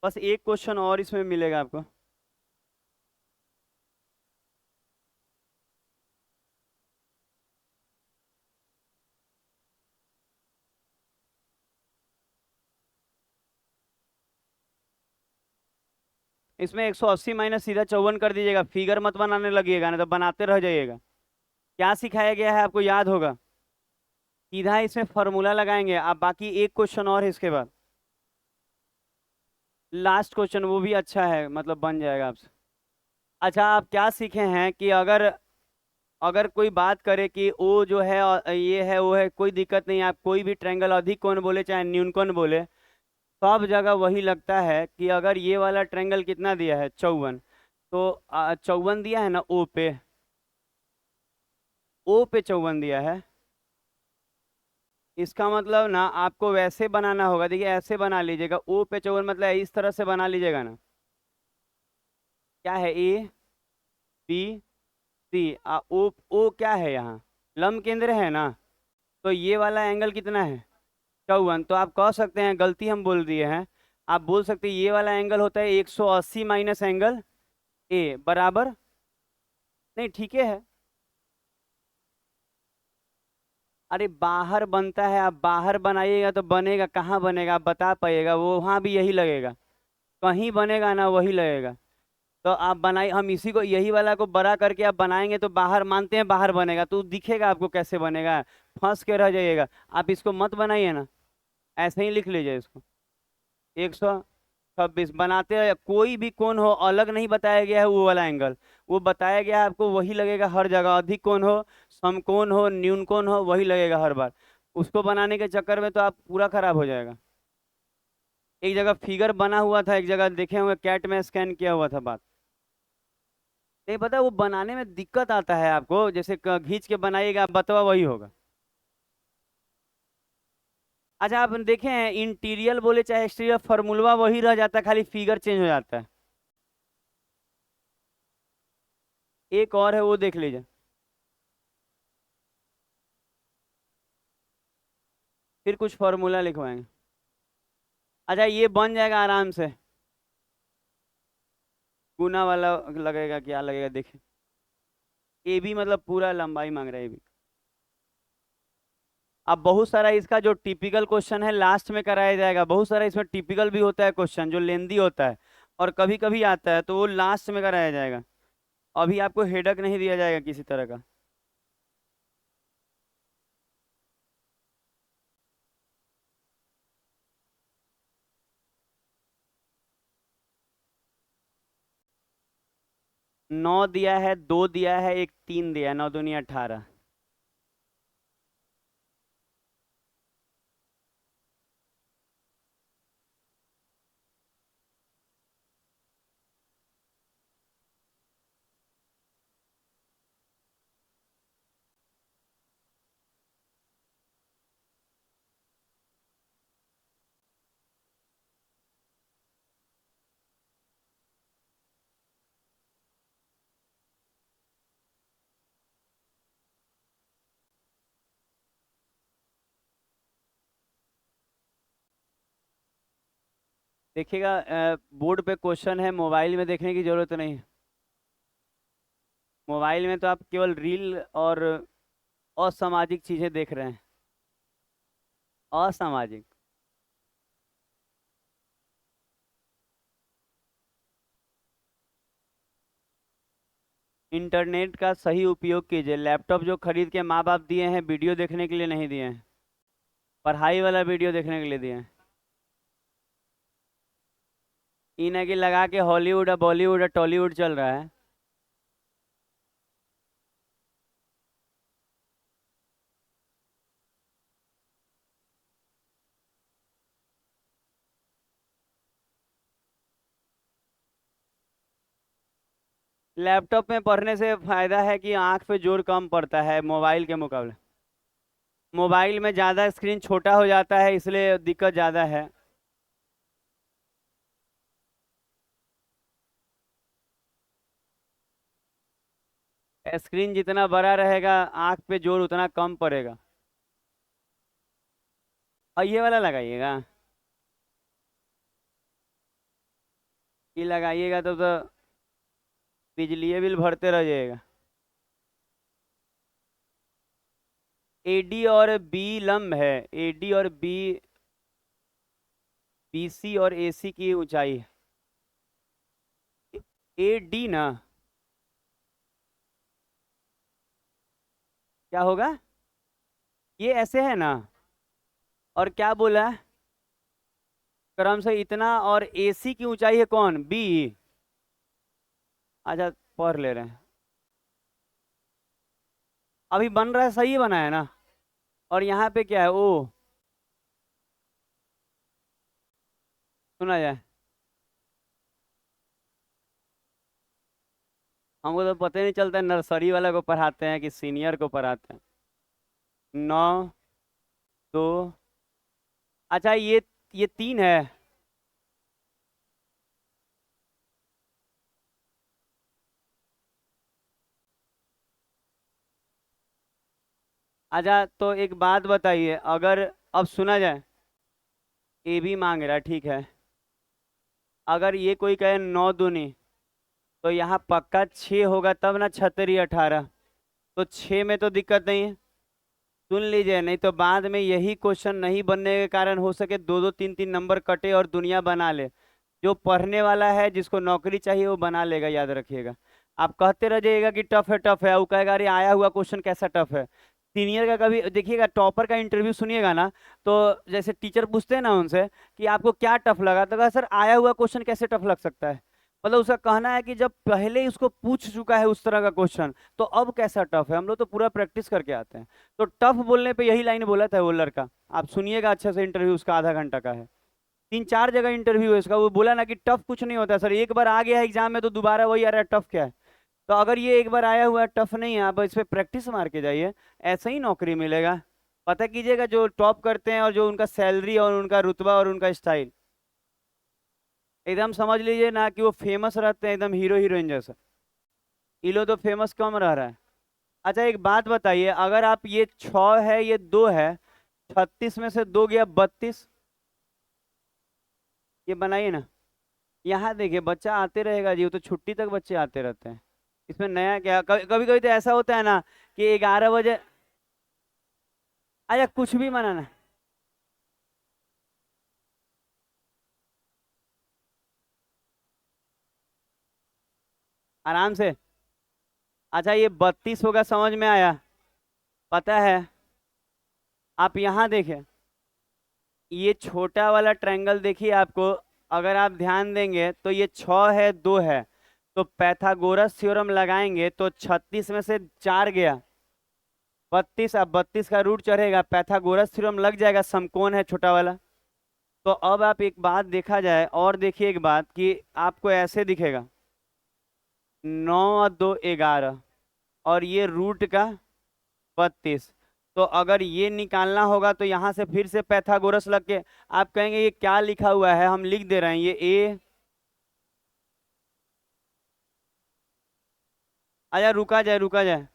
बस एक क्वेश्चन और इसमें मिलेगा आपको। इसमें 180 माइनस सीधा 54 कर दीजिएगा, फिगर मत बनाने लगिएगा, ना तो बनाते रह जाइएगा। क्या सिखाया गया है आपको याद होगा, सीधा इसमें फॉर्मूला लगाएंगे आप। बाकी एक क्वेश्चन और है इसके बाद, लास्ट क्वेश्चन, वो भी अच्छा है, मतलब बन जाएगा आपसे। अच्छा आप क्या सीखे हैं कि अगर अगर कोई बात करे कि ओ जो है और ये है वो है, कोई दिक्कत नहीं, आप कोई भी ट्रायंगल अधिक कोण बोले चाहे न्यून कोण बोले, सब जगह वही लगता है कि अगर ये वाला ट्रायंगल कितना दिया है 54, तो 54 दिया है ना ओ पे, ओ पे 54 दिया है, इसका मतलब ना आपको वैसे बनाना होगा, देखिए ऐसे बना लीजिएगा, ओ पे 54 मतलब इस तरह से बना लीजिएगा ना। क्या है, ए बी सी, ओ, ओ क्या है यहाँ, लंब केंद्र है ना, तो ये वाला एंगल कितना है 54, तो आप कह सकते हैं, गलती हम बोल दिए हैं, आप बोल सकते हैं ये वाला एंगल होता है 180 माइनस एंगल ए बराबर, नहीं ठीक है। अरे बाहर बनता है, आप बाहर बनाइएगा तो बनेगा, कहाँ बनेगा आप बता पाइएगा, वो वहाँ भी यही लगेगा, कहीं बनेगा ना वही लगेगा। तो आप बनाइए, हम इसी को यही वाला को बड़ा करके आप बनाएंगे तो बाहर, मानते हैं बाहर बनेगा, तो दिखेगा आपको कैसे बनेगा, फंस के रह जाइएगा। आप इसको मत बनाइए ना, ऐसे ही लिख लीजिए इसको। 126 बनाते हैं, कोई भी कोण हो, अलग नहीं बताया गया है वो वाला एंगल, वो बताया गया है आपको वही लगेगा हर जगह, अधिक कोण हो, समकोण हो, न्यून कोण हो, वही लगेगा हर बार। उसको बनाने के चक्कर में तो आप पूरा खराब हो जाएगा। एक जगह फिगर बना हुआ था, एक जगह देखे हुए कैट में स्कैन किया हुआ था बात, नहीं पता, वो बनाने में दिक्कत आता है आपको, जैसे खींच के बनाइएगा बतवा वही होगा। अच्छा आप देखे हैं इंटीरियर बोले चाहे एक्सटीरियर, फॉर्मूला वही रह जाता है, खाली फिगर चेंज हो जाता है। एक और है वो देख लीजिए, फिर कुछ फॉर्मूला लिखवाएंगे। अच्छा ये बन जाएगा आराम से, गुना वाला लगेगा, क्या लगेगा देखें, ए बी मतलब पूरा लंबाई मांग रहा है ए बी। अब बहुत सारा इसका जो टिपिकल क्वेश्चन है लास्ट में कराया जाएगा, बहुत सारा इसमें टिपिकल भी होता है क्वेश्चन जो लेंदी होता है, और कभी कभी आता है, तो वो लास्ट में कराया जाएगा। अभी आपको हेडक नहीं दिया जाएगा किसी तरह का। 9 दिया है, 2 दिया है, एक 3 दिया है, 9 दूनी 18। देखिएगा, बोर्ड पे क्वेश्चन है, मोबाइल में देखने की जरूरत नहीं है। मोबाइल में तो आप केवल रील और असामाजिक चीजें देख रहे हैं। असामाजिक। इंटरनेट का सही उपयोग कीजिए। लैपटॉप जो खरीद के माँ बाप दिए हैं, वीडियो देखने के लिए नहीं दिए हैं, पढ़ाई वाला वीडियो देखने के लिए दिए हैं। इन्हें की लगा के हॉलीवुड और बॉलीवुड और टॉलीवुड चल रहा है। लैपटॉप में पढ़ने से फायदा है कि आंख पे जोर कम पड़ता है मोबाइल के मुकाबले। मोबाइल में ज़्यादा स्क्रीन छोटा हो जाता है, इसलिए दिक्कत ज़्यादा है। स्क्रीन जितना बड़ा रहेगा, आंख पे जोर उतना कम पड़ेगा। और ये वाला लगाइएगा। ये लगाइएगा तो बिजली बिल भरते रह जाएगा। एडी और बी लंब है। एडी और बी, बीसी और एसी की ऊंचाई है। एडी ना, क्या होगा? ये ऐसे है ना। और क्या बोला है? क्रम से इतना, और एसी की ऊंचाई है कौन? बी। अच्छा, पढ़ ले रहे हैं। अभी बन रहा है, सही बना है ना। और यहाँ पे क्या है? ओ, सुना जाए। हमको तो पता ही नहीं चलता है, नर्सरी वाला को पढ़ाते हैं कि सीनियर को पढ़ाते हैं। 9, 2। अच्छा, ये 3 है। अच्छा, तो एक बात बताइए, अगर अब सुना जाए, ए भी मांग रहा है, ठीक है। अगर ये कोई कहे 9 दूनी, तो यहाँ पक्का 6 होगा तब ना, 6 18। तो 6 में तो दिक्कत नहीं है। सुन लीजिए, नहीं तो बाद में यही क्वेश्चन नहीं बनने के कारण हो सके 2 2 3 3 नंबर कटे और दुनिया बना ले। जो पढ़ने वाला है, जिसको नौकरी चाहिए, वो बना लेगा, याद रखिएगा। आप कहते रह जाइएगा कि टफ है, वो कहेगा अरे आया हुआ क्वेश्चन कैसा टफ है। सीनियर का कभी देखिएगा, टॉपर का इंटरव्यू सुनिएगा ना, तो जैसे टीचर पूछते हैं ना उनसे कि आपको क्या टफ लगा, तो कहा सर आया हुआ क्वेश्चन कैसे टफ लग सकता है। मतलब उसका कहना है कि जब पहले ही उसको पूछ चुका है उस तरह का क्वेश्चन, तो अब कैसा टफ है। हम लोग तो पूरा प्रैक्टिस करके आते हैं। तो टफ बोलने पे यही लाइन बोला था वो लड़का। आप सुनिएगा अच्छे से, इंटरव्यू उसका आधा घंटा का है। 3 4 जगह इंटरव्यू है इसका। वो बोला ना कि टफ कुछ नहीं होता सर, एक बार आ गया है एग्जाम में तो दोबारा वही आ रहा है, टफ क्या है। तो अगर ये एक बार आया हुआ है, टफ नहीं है, आप इस पे प्रैक्टिस मार के जाइए, ऐसे ही नौकरी मिलेगा। पता कीजिएगा, जो टॉप करते हैं और जो उनका सैलरी और उनका रुतबा और उनका स्टाइल, एकदम समझ लीजिए ना कि वो फेमस रहते हैं, एकदम हीरो हीरोइन जैसा। ये लो तो फेमस कम रह रहा है। अच्छा, एक बात बताइए, अगर आप ये 6 है, ये 2 है, 36 में से 2 गया 32। ये बनाइए ना। यहाँ देखिए, बच्चा आते रहेगा जी, वो तो छुट्टी तक बच्चे आते रहते हैं। इसमें नया क्या? कभी कभी कभी तो ऐसा होता है ना कि 11 बजे। अच्छा, कुछ भी मनाना। आराम से। अच्छा, ये 32 होगा, समझ में आया। पता है, आप यहाँ देखें, ये छोटा वाला ट्रायंगल देखिए आपको। अगर आप ध्यान देंगे तो ये 6 है, 2 है। तो पैथागोरस थ्योरम लगाएंगे तो 36 में से 4 गया 32। अब 32 का रूट चढ़ेगा, पैथागोरस थ्योरम लग जाएगा, समकोण है छोटा वाला। तो अब आप एक बात देखा जाए, और देखिए एक बात कि आपको ऐसे दिखेगा, 9 और 2 11, और ये रूट का 32। तो अगर ये निकालना होगा तो यहाँ से फिर से पैथागोरस लग के, आप कहेंगे ये क्या लिखा हुआ है, हम लिख दे रहे हैं, ये ए। अच्छा, रुका जाए, रुका जाए।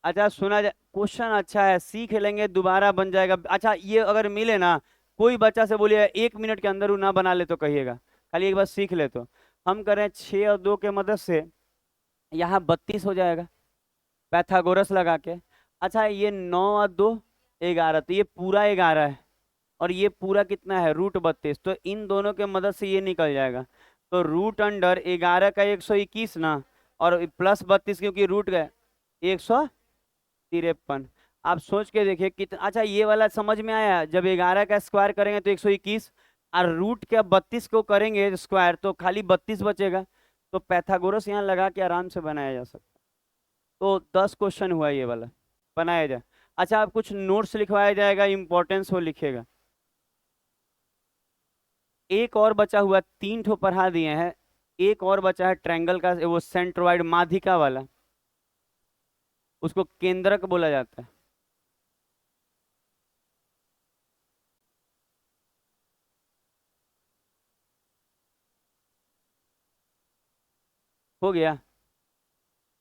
अच्छा, सुना जाए, क्वेश्चन अच्छा है, सीख लेंगे, दोबारा बन जाएगा। अच्छा, ये अगर मिले ना, कोई बच्चा से बोलिए 1 मिनट के अंदर वो ना बना ले तो कहिएगा। खाली एक बार सीख ले तो। हम करें 6 और 2 के मदद से, यहाँ 32 हो जाएगा पैथागोरस लगा के। अच्छा ये 9 और 2 11, तो ये पूरा 11 है, और ये पूरा कितना है √32, तो इन दोनों के मदद से ये निकल जाएगा। तो √11 का 121 ना, और +32 क्योंकि रूट गए 153। आप सोच के देखिए कितना अच्छा ये वाला समझ में आया। जब 11 का स्क्वायर करेंगे तो 121, और रूट के 32 को करेंगे स्क्वायर तो खाली 32 बचेगा। तो पैथागोरस यहाँ लगा के आराम से बनाया जा सकता है। तो 10 क्वेश्चन हुआ ये वाला, बनाया जाए। अच्छा आप कुछ नोट्स लिखवाया जाएगा, इंपॉर्टेंस वो लिखेगा। एक और बचा हुआ, 3 ठो पढ़ा दिए हैं, एक और बचा है ट्रायंगल का, वो सेंट्रोइड माध्यिका वाला, उसको केंद्रक बोला जाता है। हो गया।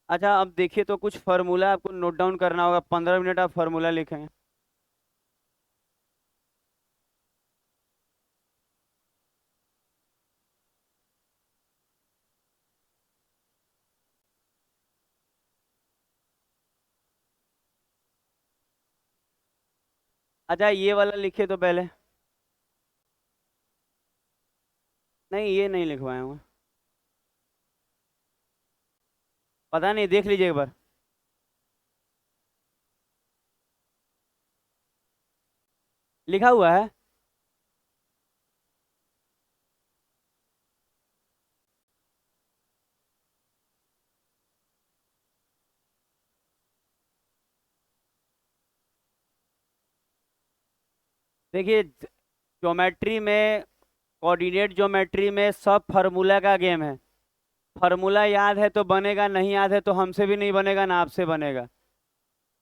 अच्छा अब देखिए तो कुछ फार्मूला आपको नोट डाउन करना होगा, 15 मिनट आप फार्मूला लिखेंगे। अच्छा ये वाला लिखिए तो पहले। नहीं ये नहीं लिखवाए हुए, पता नहीं, देख लीजिए एक बार। लिखा हुआ है। देखिए ज्योमेट्री में, कोऑर्डिनेट ज्योमेट्री में सब फार्मूला का गेम है। फार्मूला याद है तो बनेगा, नहीं याद है तो हमसे भी नहीं बनेगा ना आपसे बनेगा।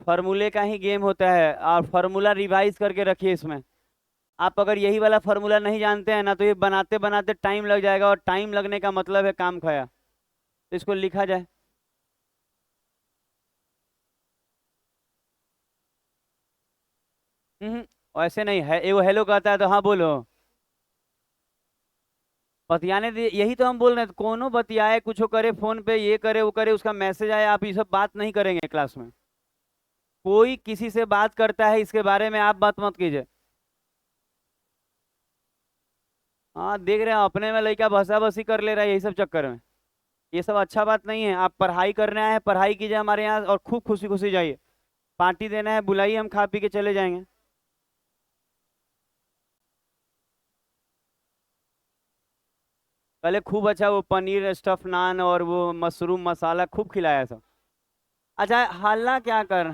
फार्मूले का ही गेम होता है, और फार्मूला रिवाइज करके रखिए इसमें। आप अगर यही वाला फार्मूला नहीं जानते हैं ना, तो ये बनाते बनाते टाइम लग जाएगा, और टाइम लगने का मतलब है काम खाया। तो इसको लिखा जाए। ऐसे नहीं है, वो हेलो कहता है तो हाँ बोलो। बतियाने दे, यही तो हम बोल रहे हैं, कोनो बतियाए, कुछ करे फोन पे, ये करे वो करे, उसका मैसेज आए, आप ये सब बात नहीं करेंगे क्लास में। कोई किसी से बात करता है इसके बारे में आप बात मत कीजिए। हाँ देख रहे हैं अपने में लड़का बसा बसी कर ले रहा है यही सब चक्कर में। ये सब अच्छा बात नहीं है। आप पढ़ाई करने आए हैं, पढ़ाई कीजिए हमारे यहाँ, और खूब खुशी खुशी जाइए। पार्टी देना है बुलाइए, हम खा पी के चले जाएंगे। पहले खूब अच्छा वो पनीर स्टफ नान और वो मशरूम मसाला खूब खिलाया सब। अच्छा हल्ला क्या कर,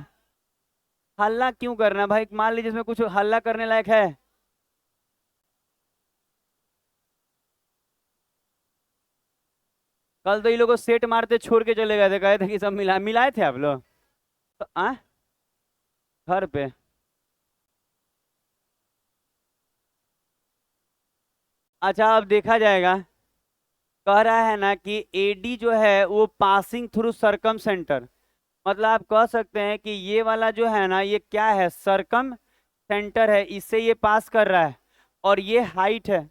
हल्ला क्यों करना भाई, मान लीजिए इसमें कुछ हल्ला करने लायक है। कल तो ये लोग को सेट मारते छोड़ के चले गए थे, कहे थे कि सब मिलाए थे आप लोग। तो घर पे। अच्छा अब देखा जाएगा। कह रहा है ना कि एडी जो है वो पासिंग थ्रू सरकम सेंटर, मतलब आप कह सकते हैं कि ये वाला जो है ना ये क्या है, सरकम सेंटर है, इससे ये पास कर रहा है। और ये हाइट है,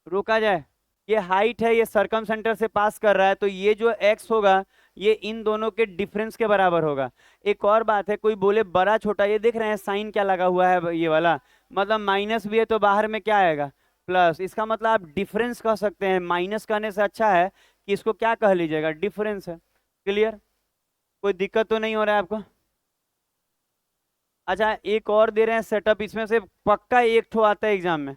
रोका जाए, ये हाइट है, ये सरकम सेंटर से पास कर रहा है, तो ये जो एक्स होगा ये इन दोनों के डिफरेंस के बराबर होगा। एक और बात है, कोई बोले बड़ा छोटा, ये देख रहे हैं साइन क्या लगा हुआ है ये वाला, मतलब माइनस भी है तो बाहर में क्या आएगा प्लस, इसका मतलब आप डिफरेंस कह सकते हैं। माइनस कहने से अच्छा है कि इसको क्या कह लीजिएगा, डिफरेंस है। क्लियर, कोई दिक्कत तो नहीं हो रहा है आपको। अच्छा एक और दे रहे हैं सेटअप, इसमें से पक्का एक ठो आता है एग्जाम में,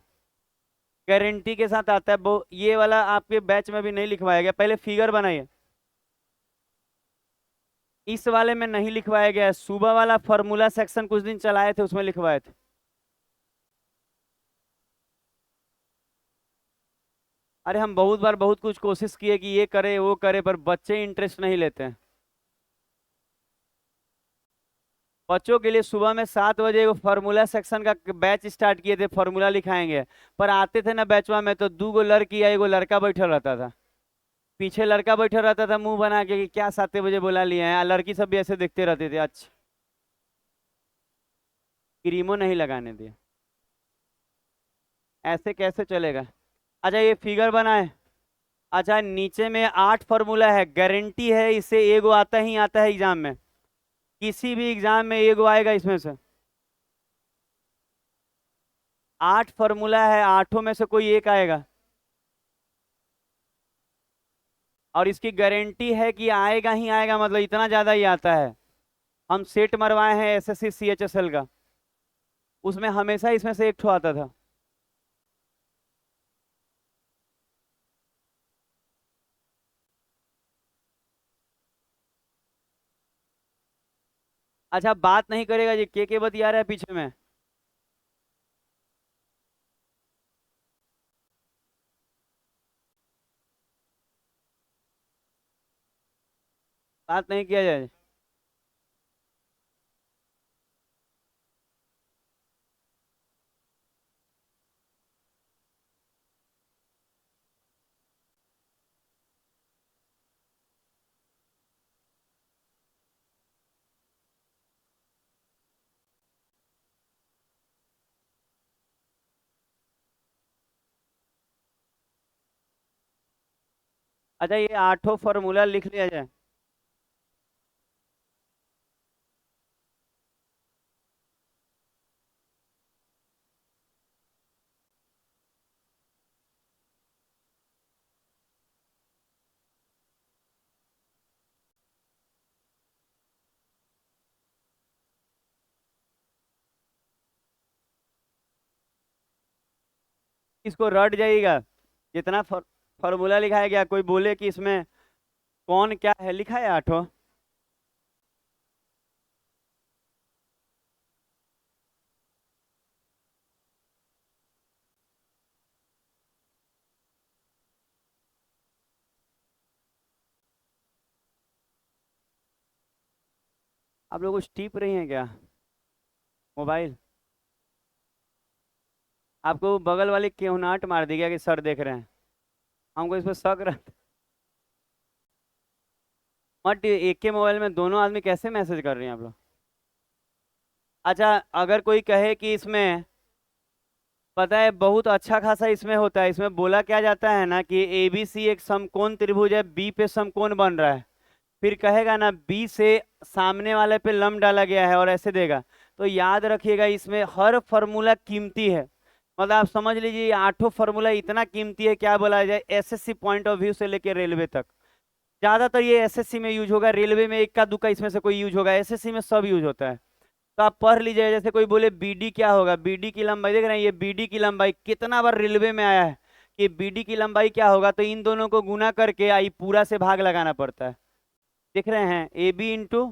गारंटी के साथ आता है वो, ये वाला आपके बैच में भी नहीं लिखवाया गया, पहले फिगर बनाइए। इस वाले में नहीं लिखवाया गया है, सुबह वाला फार्मूला सेक्शन कुछ दिन चलाए थे उसमें लिखवाए थे। अरे हम बहुत बार बहुत कुछ कोशिश किए कि ये करे वो करे, पर बच्चे इंटरेस्ट नहीं लेते हैं। बच्चों के लिए सुबह में 7 बजे वो फार्मूला सेक्शन का बैच स्टार्ट किए थे, फार्मूला लिखाएंगे। पर आते थे ना बैचवा में तो 2 गो लड़की या 1 गो लड़का बैठा रहता था। पीछे लड़का बैठा रहता था मुंह बना के कि क्या 7 बजे बुला लिए हैं, लड़की सब भी ऐसे देखते रहते थे। अच्छा क्रीमो नहीं लगाने दिया, ऐसे कैसे चलेगा। अच्छा ये फिगर बनाए। अच्छा नीचे में 8 फॉर्मूला है, गारंटी है इससे एगो आता ही आता है एग्जाम में, किसी भी एग्जाम में एगो आएगा इसमें से। 8 फॉर्मूला है, आठों में से कोई एक आएगा, और इसकी गारंटी है कि आएगा ही आएगा, मतलब इतना ज्यादा ही आता है। हम सेट मरवाए हैं एसएससी सीएचएसएल का, उसमें हमेशा इसमें से एक ठो आता था। अच्छा बात नहीं करेगा जी, के बतिया रहा है पीछे में। बात नहीं किया जाए। अच्छा ये आठों फॉर्मूला लिख लिया जाए। इसको रट जाइएगा, जितना फॉर्मूला लिखाया गया, कोई बोले कि इसमें कौन क्या है, लिखा है आठों। आप लोग कुछ टिप रही हैं क्या मोबाइल? आपको बगल वाले केहुनाट मार दी गया कि सर देख रहे हैं, हमको इस पर शक रहा। मत एक के मोबाइल में दोनों आदमी कैसे मैसेज कर रहे हैं आप लोग? अच्छा अगर कोई कहे कि इसमें, पता है बहुत अच्छा खासा इसमें होता है, इसमें बोला क्या जाता है ना कि एबीसी एक समकोण त्रिभुज है, बी पे समकोण बन रहा है, फिर कहेगा ना बी से सामने वाले पे लंब डाला गया है और ऐसे देगा। तो याद रखिएगा इसमें हर फॉर्मूला कीमती है, मतलब आप समझ लीजिए ये आठों फॉर्मूला इतना कीमती है, क्या बोला जाए, एसएससी पॉइंट ऑफ व्यू से लेकर रेलवे तक। ज्यादातर ये एसएससी में यूज होगा, रेलवे में इक्का दुक्का इसमें से कोई यूज होगा, एसएससी में सब यूज होता है। तो आप पढ़ लीजिए, जैसे कोई बोले बीडी क्या होगा, बीडी की लंबाई देख रहे हैं, ये बीडी की लंबाई कितना बार रेलवे में आया है कि बीडी की लंबाई क्या होगा, तो इन दोनों को गुना करके आई पूरा से भाग लगाना पड़ता है। देख रहे हैं A B into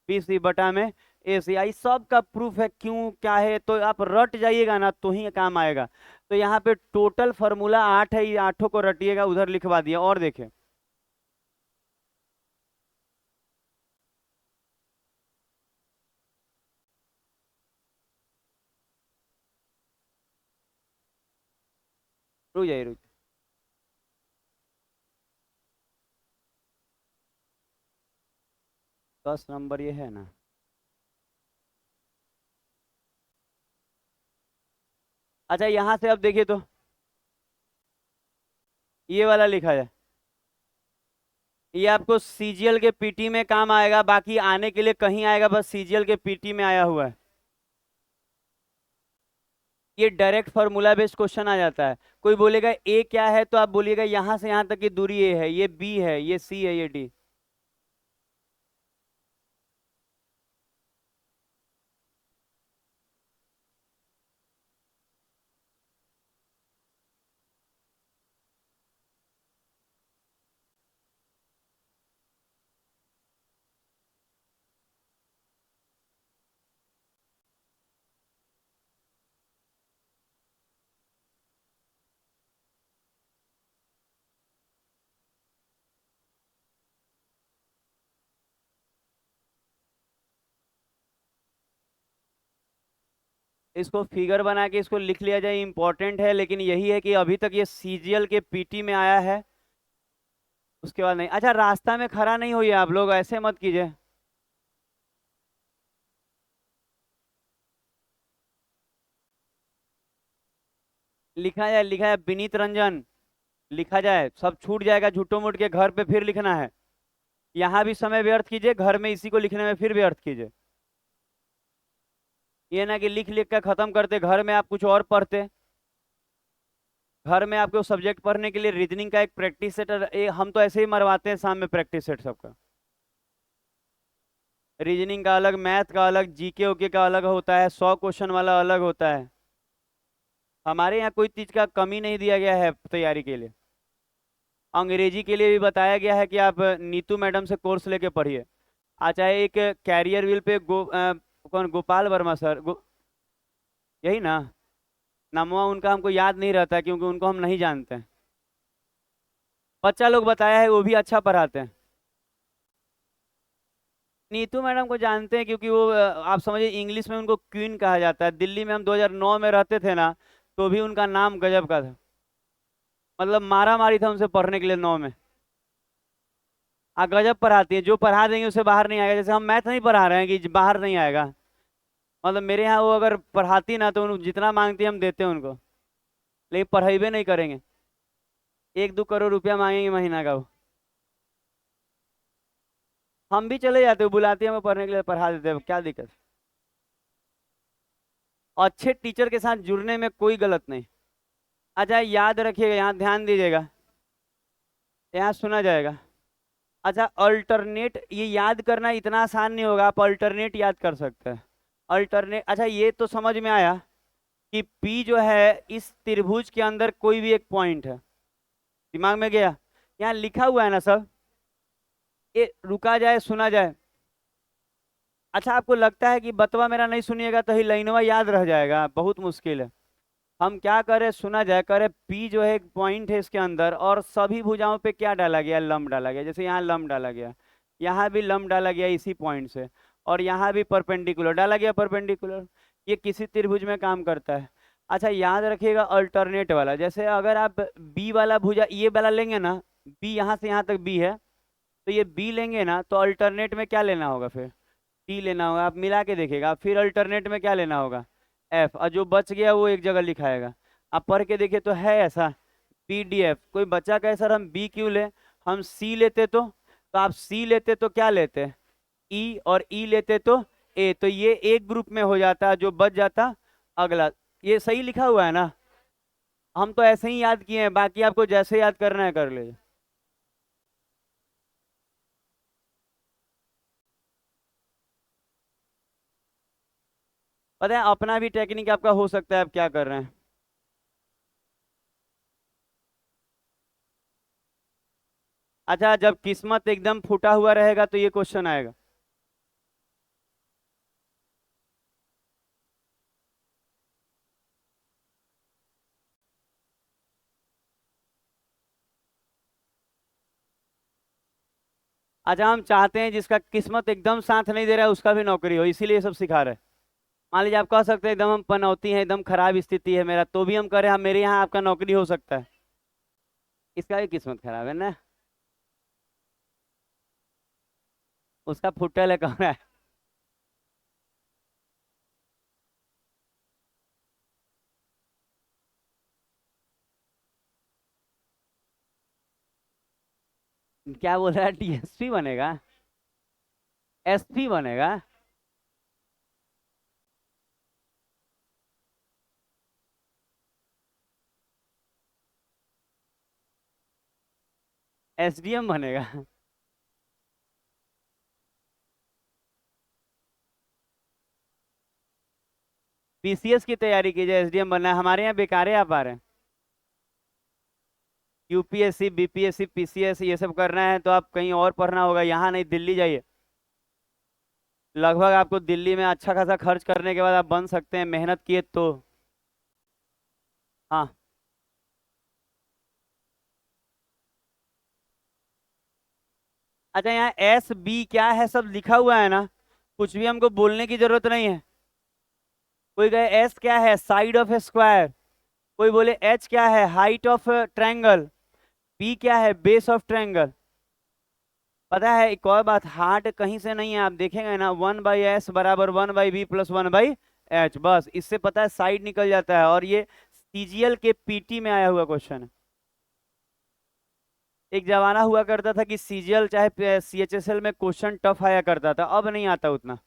B C बटा में ए सी, आई सब का प्रूफ है क्यों क्या है, तो आप रट जाइएगा ना तो ही काम आएगा। तो यहाँ पे टोटल फार्मूला 8 है, ये आठों को रटिएगा, उधर लिखवा दिया। और देखें, रुक जाइए रुक। 10 नंबर ये है ना। अच्छा यहाँ से अब देखिए तो ये वाला लिखा है, ये आपको सीजीएल के पीटी में काम आएगा, बाकी आने के लिए कहीं आएगा, बस सीजीएल के पीटी में आया हुआ है। ये डायरेक्ट फॉर्मूला बेस्ड क्वेश्चन आ जाता है। कोई बोलेगा ए क्या है, तो आप बोलिएगा यहां से यहां तक की दूरी ए है, ये बी है, ये सी है, ये डी। इसको फिगर बना के इसको लिख लिया जाए, इंपॉर्टेंट है, लेकिन यही है कि अभी तक ये सीजीएल के पीटी में आया है, उसके बाद नहीं। अच्छा रास्ता में खड़ा नहीं होइए आप लोग, ऐसे मत कीजिए। लिखा है विनीत रंजन। लिखा जाए, सब छूट जाएगा झूठो मूठ के, घर पे फिर लिखना है। यहाँ भी समय व्यर्थ कीजिए, घर में इसी को लिखने में फिर व्यर्थ कीजिए। ये ना कि लिख लिख कर खत्म करते, घर में आप कुछ और पढ़ते। घर में आपको सब्जेक्ट पढ़ने के लिए रीजनिंग का एक प्रैक्टिस सेट, हम तो ऐसे ही मरवाते हैं शाम में प्रैक्टिस सेट सबका। रीजनिंग का अलग, मैथ का अलग, जीके ओके का अलग होता है, 100 क्वेश्चन वाला अलग होता है। हमारे यहाँ कोई चीज का कमी नहीं दिया गया है तैयारी के लिए। अंग्रेजी के लिए भी बताया गया है कि आप नीतू मैडम से कोर्स लेके पढ़िए। चाहे एक कैरियर व्हील पे कौन, गोपाल वर्मा सर, यही ना नामवा उनका, हमको याद नहीं रहता क्योंकि उनको हम नहीं जानते हैं। बच्चा लोग बताया है, वो भी अच्छा पढ़ाते हैं। नीतू मैडम को जानते हैं क्योंकि वो आप समझिए इंग्लिश में उनको क्वीन कहा जाता है। दिल्ली में हम 2009 में रहते थे ना, तो भी उनका नाम गजब का था। मतलब मारा मारी था उनसे पढ़ने के लिए 9 में। गजब पढ़ाती है, जो पढ़ा देंगे उसे बाहर नहीं आएगा। जैसे हम मैथ नहीं पढ़ा रहे हैं कि बाहर नहीं आएगा। मतलब मेरे यहाँ वो अगर पढ़ाती ना तो जितना मांगती है हम देते हैं उनको, लेकिन पढ़ेबे नहीं करेंगे। 1-2 करोड़ रुपया मांगेंगे महीना का वो। हम भी चले जाते, वो बुलाती है हमें पढ़ने के लिए, पढ़ा देते हैं, क्या दिक्कत। अच्छे टीचर के साथ जुड़ने में कोई गलत नहीं। अच्छा याद रखिएगा, यहाँ ध्यान दीजिएगा, यहाँ सुना जाएगा। अच्छा अल्टरनेट, ये याद करना इतना आसान नहीं होगा, आप अल्टरनेट याद कर सकते हैं। अल्टरनेट, अच्छा ये तो समझ में आया कि P जो है इस त्रिभुज के अंदर कोई भी एक पॉइंट है। दिमाग में गया? यहाँ लिखा हुआ है ना सब, ये रुका जाए सुना जाए। अच्छा आपको लगता है कि बतवा मेरा नहीं सुनिएगा तो ही लाइनवा याद रह जाएगा? बहुत मुश्किल है। हम क्या करें, सुना जाए, करें P जो है एक पॉइंट है इसके अंदर, और सभी भुजाओं पे क्या डाला गया, लंब डाला गया। जैसे यहाँ लंब डाला गया, यहाँ भी लंब डाला गया इसी पॉइंट से, और यहाँ भी परपेंडिकुलर डाला गया, परपेंडिकुलर। ये किसी त्रिभुज में काम करता है। अच्छा याद रखिएगा अल्टरनेट वाला, जैसे अगर आप बी वाला भुजा ये वाला लेंगे ना, बी यहाँ से यहाँ तक बी है, तो ये बी लेंगे ना, तो अल्टरनेट में क्या लेना होगा फिर? टी लेना होगा। आप मिला के देखिएगा, फिर अल्टरनेट में क्या लेना होगा? एफ। और जो बच गया वो एक जगह लिखाएगा। आप पढ़ के देखिए तो है ऐसा, PDF। कोई बच्चा कहे सर हम बी क्यों ले, हम सी लेते तो आप सी लेते तो क्या लेते? ई, और ई लेते तो ए, तो ये एक ग्रुप में हो जाता, जो बच जाता अगला। ये सही लिखा हुआ है ना? हम तो ऐसे ही याद किए हैं, बाकी आपको जैसे याद करना है कर लीजिए। पता है अपना भी टेक्निक आपका हो सकता है, आप क्या कर रहे हैं। अच्छा जब किस्मत एकदम फूटा हुआ रहेगा तो ये क्वेश्चन आएगा। अच्छा हम चाहते हैं जिसका किस्मत एकदम साथ नहीं दे रहा है उसका भी नौकरी हो, इसीलिए ये सब सिखा रहे हैं। मान लीजिए आप कह सकते हैं एकदम हम पनौती हैं, एकदम खराब स्थिति है मेरा, तो भी हम करें, हम मेरे यहाँ आपका नौकरी हो सकता है। इसका भी किस्मत खराब है ना, उसका फुटल है, कह रहा है। क्या बोल रहा है, DSP बनेगा? SP बनेगा? SDM बनेगा? PCS की तैयारी कीजिए, SDM बनना है। हमारे यहाँ बेकारे आप आ रहे हैं। UPSC BPSC PCS ये सब करना है तो आप कहीं और पढ़ना होगा, यहाँ नहीं, दिल्ली जाइए। लगभग आपको दिल्ली में अच्छा खासा खर्च करने के बाद आप बन सकते हैं, मेहनत किए तो। हाँ अच्छा यहाँ SB क्या है सब लिखा हुआ है ना, कुछ भी हमको बोलने की जरूरत नहीं है। कोई कहे S क्या है, साइड ऑफ ए स्क्वायर। कोई बोले H क्या है, हाइट ऑफ ट्रायंगल। P क्या है, बेस ऑफ ट्रायंगल। पता है एक और बात, हार्ड कहीं से नहीं है, आप देखेंगे ना 1/S बराबर 1/B प्लस 1/H, बस इससे पता है साइड निकल जाता है। और ये CGL के PT में आया हुआ क्वेश्चन है। एक जमाना हुआ करता था कि सीजीएल चाहे सीएचएसएल में क्वेश्चन टफ आया करता था, अब नहीं आता उतना।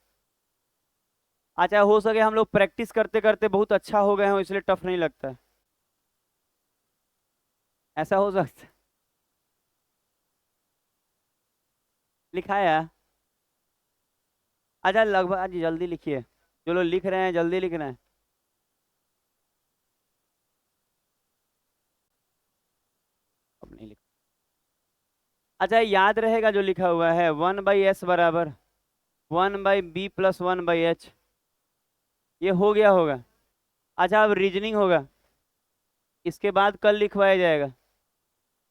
अच्छा, हो सके हम लोग प्रैक्टिस करते करते बहुत अच्छा हो गए हो, इसलिए टफ नहीं लगता है। ऐसा हो सकता है। लिखाया। अच्छा लगभग, आज जल्दी लिखिए। जो लोग लिख रहे हैं जल्दी लिख रहे हैं। अब नहीं लिख। अच्छा, याद रहेगा जो लिखा हुआ है, 1/s बराबर 1/b+1/h। ये हो गया होगा। अच्छा, अब रीजनिंग होगा, इसके बाद कल लिखवाया जाएगा।